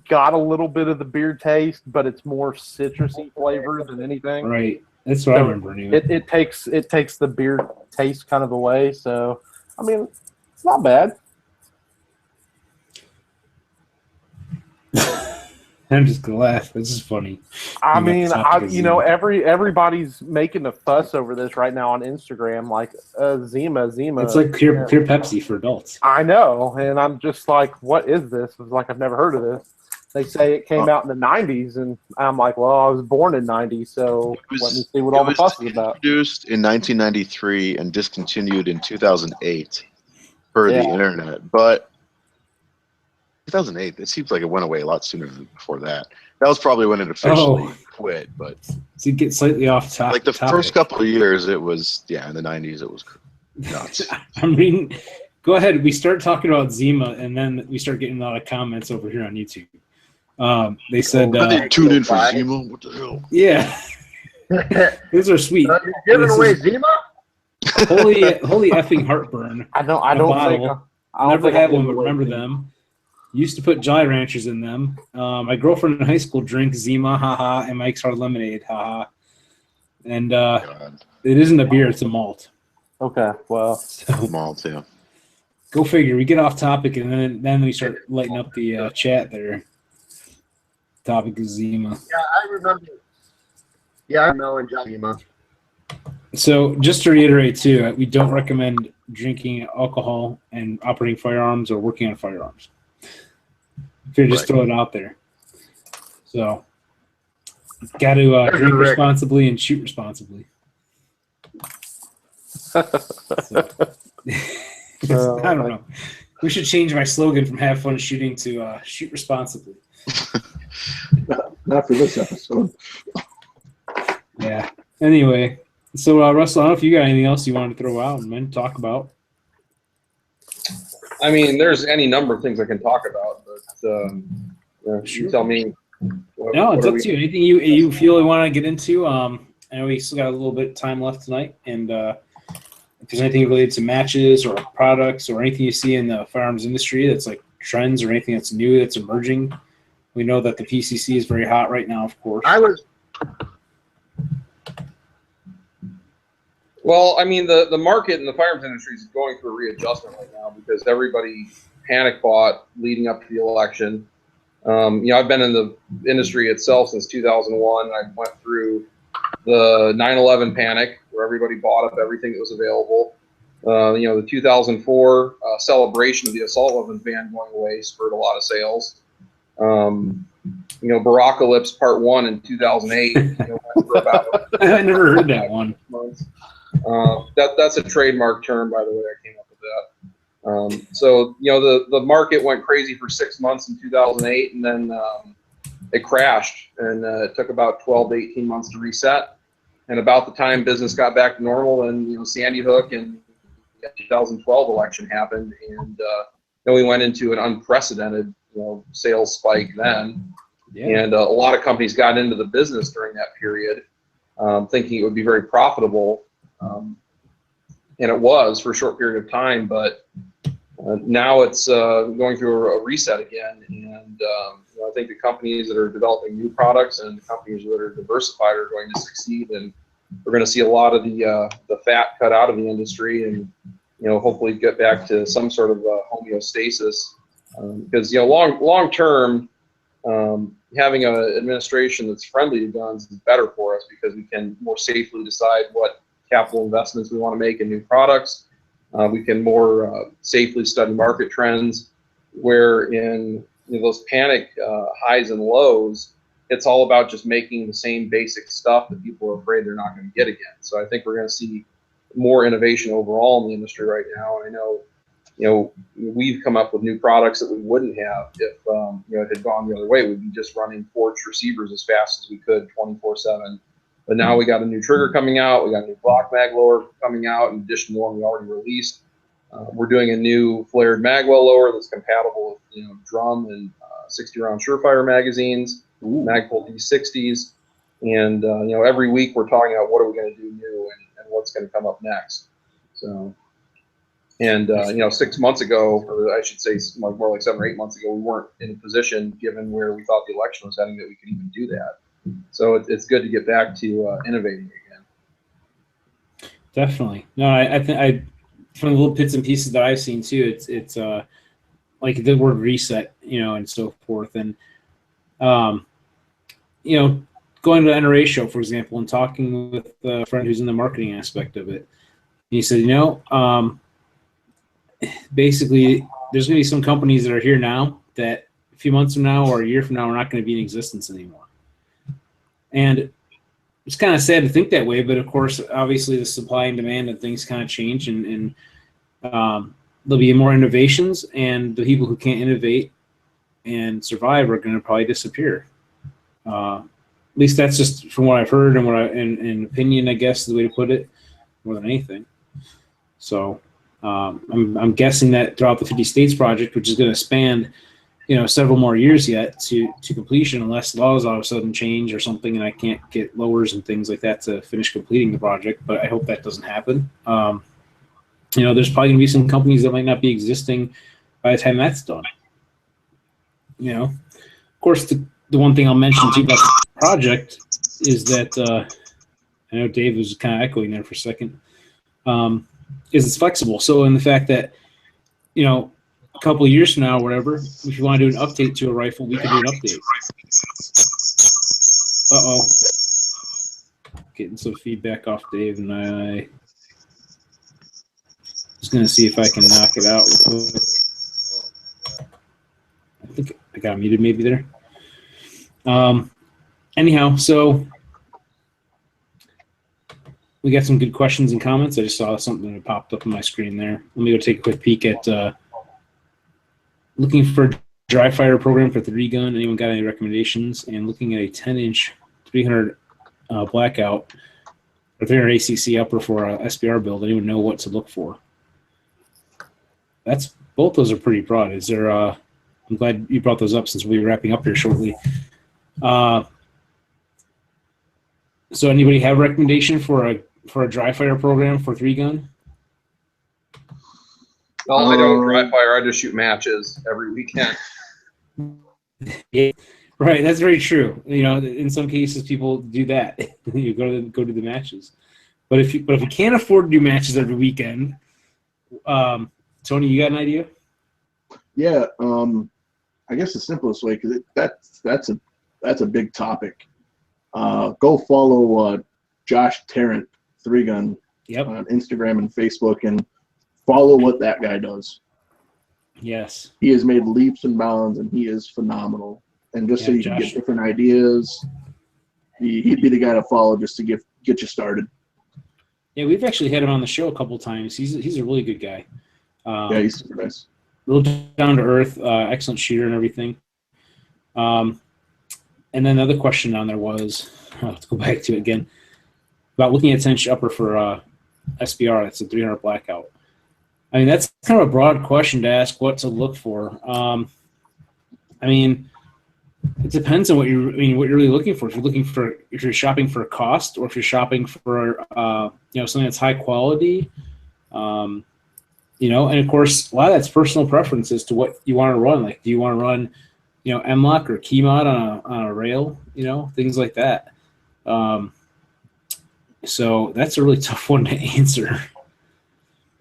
got a little bit of the beer taste, but it's more citrusy flavor than anything. Right. That's what I So remember. Anyway. It takes the beer taste kind of away. So I mean, it's not bad. I'm just gonna laugh. This is funny. I You got mean, the topic of Zima. everybody's making a fuss over this right now on Instagram, like Zima. It's like clear Pepsi for adults. I know, and I'm just like, what is this? It's like I've never heard of this. They say it came out in the '90s, and I'm like, well, I was born in '90, so let me see what all the fuss is about. Introduced in 1993 and discontinued in 2008 per the internet, but 2008. It seems like it went away a lot sooner than before that. That was probably when it officially quit. But to get slightly off topic, like the first couple of years, it was in the 90s. It was nuts. I mean, go ahead. We start talking about Zima, and then we start getting a lot of comments over here on YouTube. They said, Why they tune in for Zima? What the hell? Yeah, these are sweet. You're giving away Zima? Holy effing heartburn. I don't Never think had I one, but remember them. Used to put Jolly Ranchers in them. My girlfriend in high school drank Zima, haha, and Mike's Hard Lemonade, haha. And it isn't a beer; it's a malt. Okay, well, So, Malt, yeah. go figure. We get off topic, and then we start lighting up the chat there. Topic is Zima. Yeah, I remember. Yeah, I know and Zima. So just to reiterate too, we don't recommend drinking alcohol and operating firearms or working on firearms. If just throw it out there. So got to drink responsibly and shoot responsibly. So, I don't know. We should change my slogan from "Have fun shooting" to "Shoot responsibly." Not for this episode. Yeah. Anyway, so Russell, I don't know if you got anything else you wanted to throw out and then talk about. I mean, there's any number of things I can talk about, but you tell me. No, it's up to you. Anything you feel you want to get into? I know we still got a little bit of time left tonight, and if there's anything related to matches or products or anything you see in the firearms industry that's like trends or anything that's new that's emerging, we know that the PCC is very hot right now, of course. Well, I mean, the market in the firearms industry is going through a readjustment right now because everybody panic bought leading up to the election. I've been in the industry itself since 2001. I went through the 9/11 panic where everybody bought up everything that was available. The 2004 celebration of the assault weapons ban going away spurred a lot of sales. Barockalypse Part 1 in 2008. For about I never heard that one. months. That's a trademark term, by the way. I came up with that. So the market went crazy for 6 months in 2008, and then it crashed, and it took about 12 to 18 months to reset. And about the time business got back to normal, and Sandy Hook and the 2012 election happened, and then we went into an unprecedented sales spike then. Yeah. And a lot of companies got into the business during that period, thinking it would be very profitable. And it was for a short period of time, but now it's going through a reset again. And I think the companies that are developing new products and the companies that are diversified are going to succeed. And we're going to see a lot of the fat cut out of the industry, and hopefully get back to some sort of homeostasis. Because long term, having an administration that's friendly to guns is better for us because we can more safely decide what capital investments we want to make in new products. We can more safely study market trends, where in those panic highs and lows, it's all about just making the same basic stuff that people are afraid they're not going to get again. So I think we're going to see more innovation overall in the industry right now. And I know, we've come up with new products that we wouldn't have if, it had gone the other way. We'd be just running forged receivers as fast as we could 24/7. But now we got a new trigger coming out. We got a new block mag lower coming out in addition to one we already released. We're doing a new flared magwell lower that's compatible with, drum and 60-round Surefire magazines, Magpul D60s. And, every week we're talking about what are we going to do new and what's going to come up next. So, and, 6 months ago, or I should say more like 7 or 8 months ago, we weren't in a position, given where we thought the election was heading, that we could even do that. So it's good to get back to innovating again. Definitely. No, I think from the little bits and pieces that I've seen too, it's like the word reset, and so forth. And, going to the NRA show, for example, and talking with a friend who's in the marketing aspect of it, he said, basically there's going to be some companies that are here now that a few months from now or a year from now are not going to be in existence anymore. And it's kind of sad to think that way, but of course, obviously the supply and demand and things kind of change, and there'll be more innovations, and the people who can't innovate and survive are going to probably disappear. At least that's just from what I've heard and what in opinion, I guess, is the way to put it, more than anything. So I'm guessing that throughout the 50 States project, which is going to span several more years yet to completion, unless laws all of a sudden change or something and I can't get lowers and things like that to finish completing the project, but I hope that doesn't happen. There's probably going to be some companies that might not be existing by the time that's done. Of course, the one thing I'll mention too about the project is that I know Dave was kind of echoing there for a second, is it's flexible. So in the fact that, a couple of years from now or whatever, if you want to do an update to a rifle, we can do an update. Uh-oh. Getting some feedback off Dave, and I just going to see if I can knock it out real quick. I think I got muted maybe there. Anyhow, so we got some good questions and comments. I just saw something that popped up on my screen there. Let me go take a quick peek at looking for a dry fire program for 3-gun. Anyone got any recommendations? And looking at a 10-inch 300 blackout or 300 ACC upper for a SBR build. Anyone know what to look for? Both those are pretty broad. Is there? I'm glad you brought those up since we'll be wrapping up here shortly. So anybody have a recommendation for a dry fire program for 3-gun? No, I don't dry fire. I just shoot matches every weekend. Yeah, right. That's very true. In some cases, people do that. You go to the matches. But if you can't afford to do matches every weekend, Tony, you got an idea? Yeah. I guess the simplest way, because that's a big topic. Go follow Josh Tarrant 3-gun on Instagram and Facebook, and follow what that guy does. Yes. He has made leaps and bounds, and he is phenomenal. And just so you can get different ideas, he'd be the guy to follow just to get you started. Yeah, we've actually had him on the show a couple times. He's a really good guy. Yeah, he's super nice. Real down to earth, excellent shooter and everything. And then the other question on there was, let's go back to it again, about looking at 10-inch upper for SBR. That's a 300 blackout. I mean, that's kind of a broad question to ask what to look for. I mean, it depends on what you're really looking for. If you're shopping for cost, or if you're shopping for something that's high quality, and of course a lot of that's personal preference as to what you want to run. Like, do you want to run, M-Lock or key mod on a rail, things like that. So that's a really tough one to answer.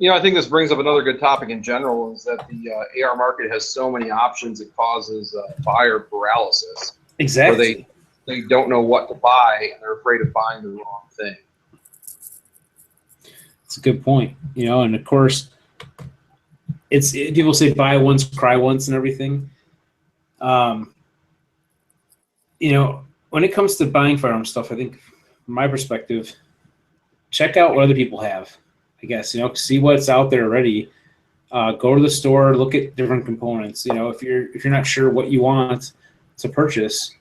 I think this brings up another good topic in general, is that the AR market has so many options, it causes buyer paralysis. Exactly. Where they don't know what to buy, and they're afraid of buying the wrong thing. It's a good point. And of course, people say buy once, cry once, and everything. when it comes to buying firearm stuff, I think from my perspective, check out what other people have. I guess, see what's out there already. Go to the store, look at different components. If you're not sure what you want to purchase,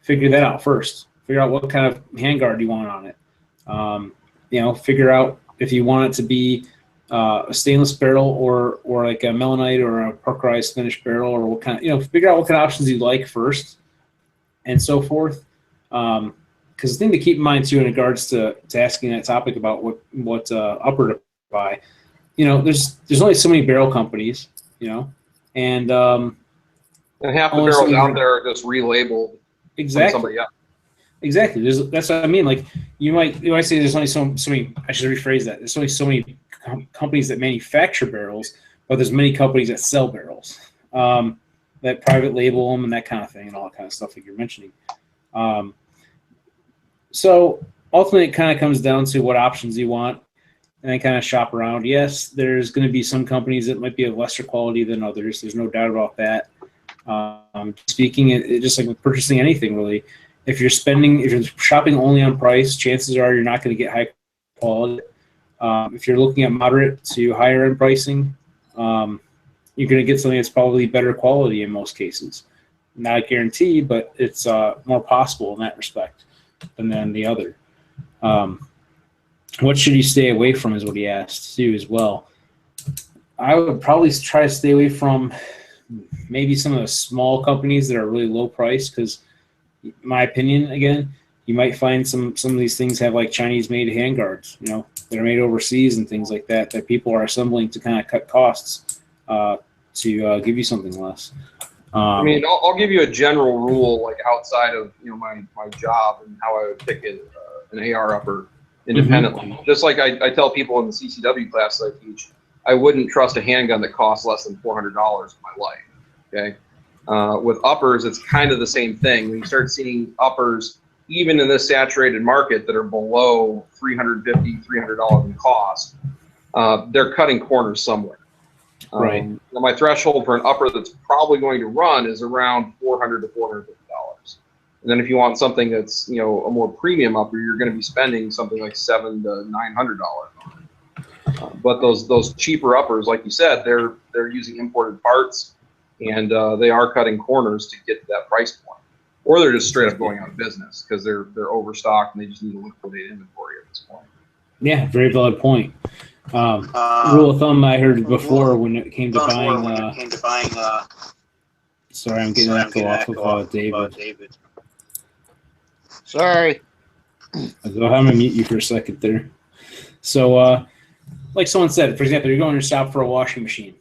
figure that out first. Figure out what kind of handguard you want on it. Figure out if you want it to be a stainless barrel or like a melanite or a parkerized finished barrel, or what kind of, figure out what kind of options you like first, and so forth. Because the thing to keep in mind too, in regards to asking that topic about what upper to buy, there's only so many barrel companies, and half the barrels out there are just relabeled. Exactly. From somebody else. Exactly. That's what I mean. Like you might say there's only so many. I should rephrase that. There's only so many companies that manufacture barrels, but there's many companies that sell barrels, that private label them and that kind of thing, and all that kind of stuff that you're mentioning. So ultimately, it kind of comes down to what options you want, and then kind of shop around. Yes, there's going to be some companies that might be of lesser quality than others. There's no doubt about that. Speaking, it just like with purchasing anything really. If you're shopping only on price, chances are you're not going to get high quality. If you're looking at moderate to higher end pricing, you're going to get something that's probably better quality in most cases. Not a guarantee, but it's more possible in that respect than the other. What should you stay away from is what he asked too as well. I would probably try to stay away from maybe some of the small companies that are really low price, because my opinion, again, you might find some of these things have like Chinese made handguards, that are made overseas and things like that people are assembling to kind of cut costs to give you something less. I mean, I'll give you a general rule, like outside of my job and how I would pick an AR upper independently. Mm-hmm. Just like I tell people in the CCW class that I teach, I wouldn't trust a handgun that costs less than $400 in my life. Okay. With uppers, it's kind of the same thing. When you start seeing uppers, even in this saturated market, that are below $350, $300 in cost, they're cutting corners somewhere. Right. My threshold for an upper that's probably going to run is around $400 to $450. And then if you want something that's a more premium upper, you're going to be spending something like $700 to $900 on it. But those cheaper uppers, like you said, they're using imported parts. And they are cutting corners to get to that price point, or they're just straight up going out of business because they're overstocked and they just need to liquidate inventory at this point. Yeah, very valid point. Rule of thumb I heard before when it came to buying. Sorry, I'm getting an echo off of David. Sorry. I'll go ahead and mute you for a second there. So, like someone said, for example, you're going to shop for a washing machine.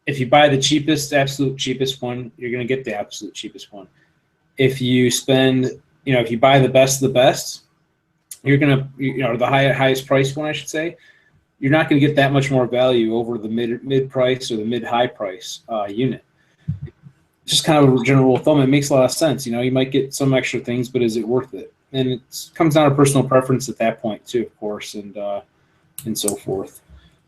If you buy the absolute cheapest one, you're going to get the absolute cheapest one. If you spend, if you buy the best of the best, you're going to, the highest price one, I should say, you're not going to get that much more value over the mid price or the mid high price unit. Just kind of a general rule of thumb. It makes a lot of sense. You might get some extra things, but is it worth it? And it comes down to personal preference at that point too, of course, and so forth.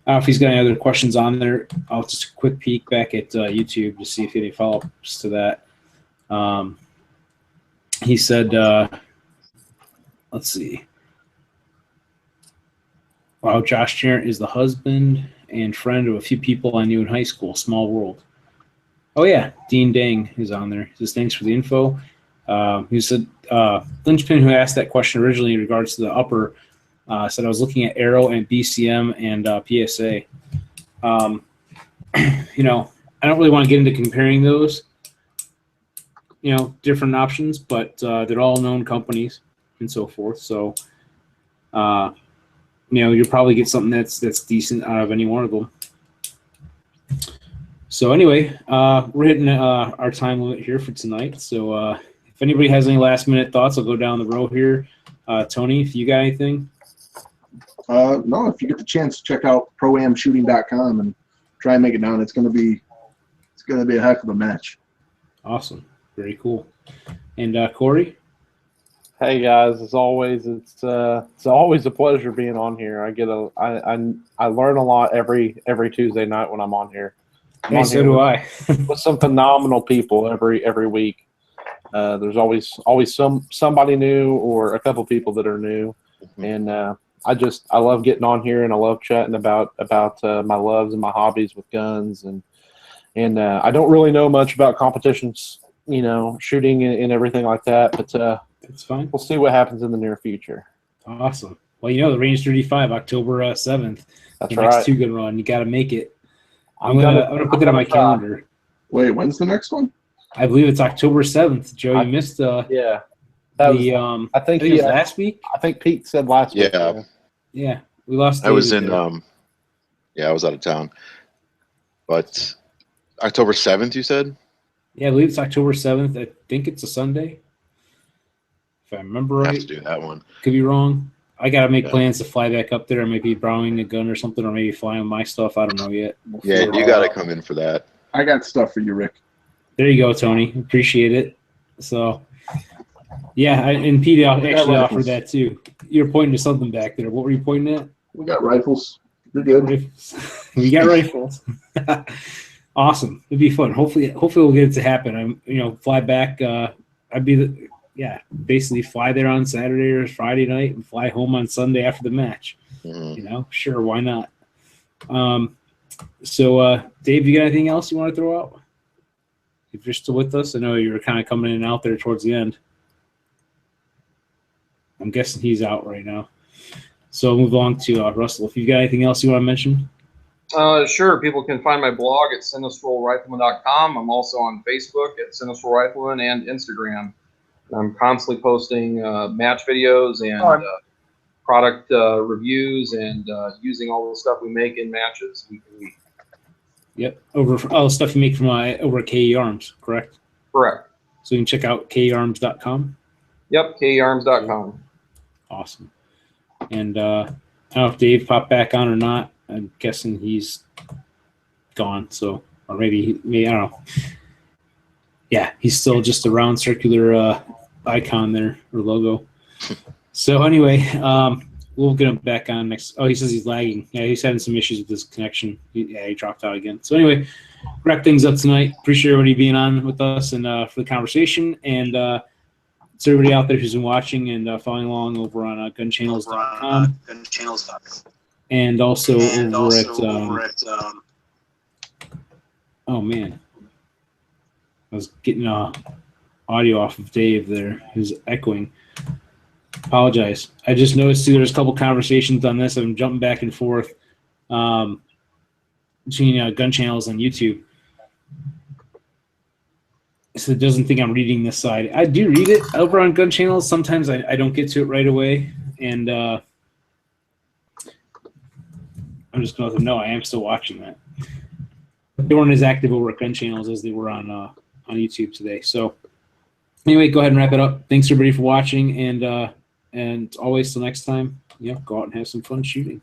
I don't know if he's got any other questions on there. I'll just a quick peek back at YouTube to see if any follow-ups to that. He said, let's see. Wow, Josh Jarrett is the husband and friend of a few people I knew in high school. Small world. Oh, yeah. Dean Dang is on there. He says, thanks for the info. He said, Lynchpin, who asked that question originally in regards to the upper, said I was looking at Arrow and BCM and PSA. I don't really want to get into comparing those, different options, but they're all known companies and so forth. So, you'll probably get something that's decent out of any one of them. So anyway, we're hitting our time limit here for tonight. So if anybody has any last minute thoughts, I'll go down the row here. Tony, if you got anything. No, if you get the chance to check out proamshooting.com and try and make it down, it's gonna be a heck of a match. Awesome, very cool. And Corey. Hey guys, as always, it's always a pleasure being on here. I learn a lot every Tuesday night when I'm on here. Hey, so do I. With some phenomenal people every week. There's always somebody new or a couple people that are new, and I love getting on here, and I love chatting about my loves and my hobbies with guns, and I don't really know much about competitions, shooting and everything like that, but It's fine. we'll see what happens in the near future. Awesome. Well, the Range 35, October 7th. That's the right. next two-gun run. You got to make it. I'm gonna put that on my calendar. Wait, when's the next one? I believe it's October 7th. Joe, you missed Yeah. I I think think it was last week. I think Pete said last week. Yeah. Yeah, we lost. I was David in, there. I was out of town. But October 7th, you said? Yeah, I believe it's October 7th. I think it's a Sunday, if I remember I have right. to do that one. Could be wrong. I got to make Yeah. plans to fly back up there. I might be borrowing a gun or something, or maybe flying my stuff. I don't know yet. Yeah, you got to come in for that. I got stuff for you, Rick. There you go, Tony. Appreciate it. So, yeah, and Pete actually rifles. offered that too. You're pointing to something back there. What were you pointing at? We got rifles. We're good. Rifles. We got rifles. Awesome. It'd be fun. Hopefully we'll get it to happen. I'm, fly back. Basically fly there on Saturday or Friday night and fly home on Sunday after the match. Mhm. Sure, why not? So, Dave, you got anything else you want to throw out? If you're still with us, I know you were kind of coming in and out there towards the end. I'm guessing he's out right now. So I'll move on to Russell. If you've got anything else you want to mention. Sure. People can find my blog at sinistralrifleman.com. I'm also on Facebook at Sinistral Rifleman and Instagram. I'm constantly posting match videos and product reviews and using all the stuff we make in matches week to week. Yep. Over all the stuff you make from over at KE Arms, correct? Correct. So you can check out kearms.com. Yep, kearms.com. Awesome. And I don't know if Dave popped back on or not. I'm guessing he's gone. So, or maybe I don't know. Yeah, he's still just a round circular icon there or logo. So anyway, we'll get him back on next. Oh, he says he's lagging. Yeah, he's having some issues with his connection. He dropped out again. So anyway, wrap things up tonight. Appreciate everybody being on with us and for the conversation. And to everybody out there who's been watching and following along over on gunchannels.com. And also over at oh man, I was getting audio off of Dave there. He was echoing. Apologize. I just noticed too, there's a couple conversations on this. I'm jumping back and forth between Gun Channels and YouTube. So it doesn't think I'm reading this side. I do read it over on Gun Channels. Sometimes I don't get to it right away. And I'm just going to let them know I am still watching that. They weren't as active over at Gun Channels as they were on YouTube today. So anyway, go ahead and wrap it up. Thanks everybody for watching, and always till next time, go out and have some fun shooting.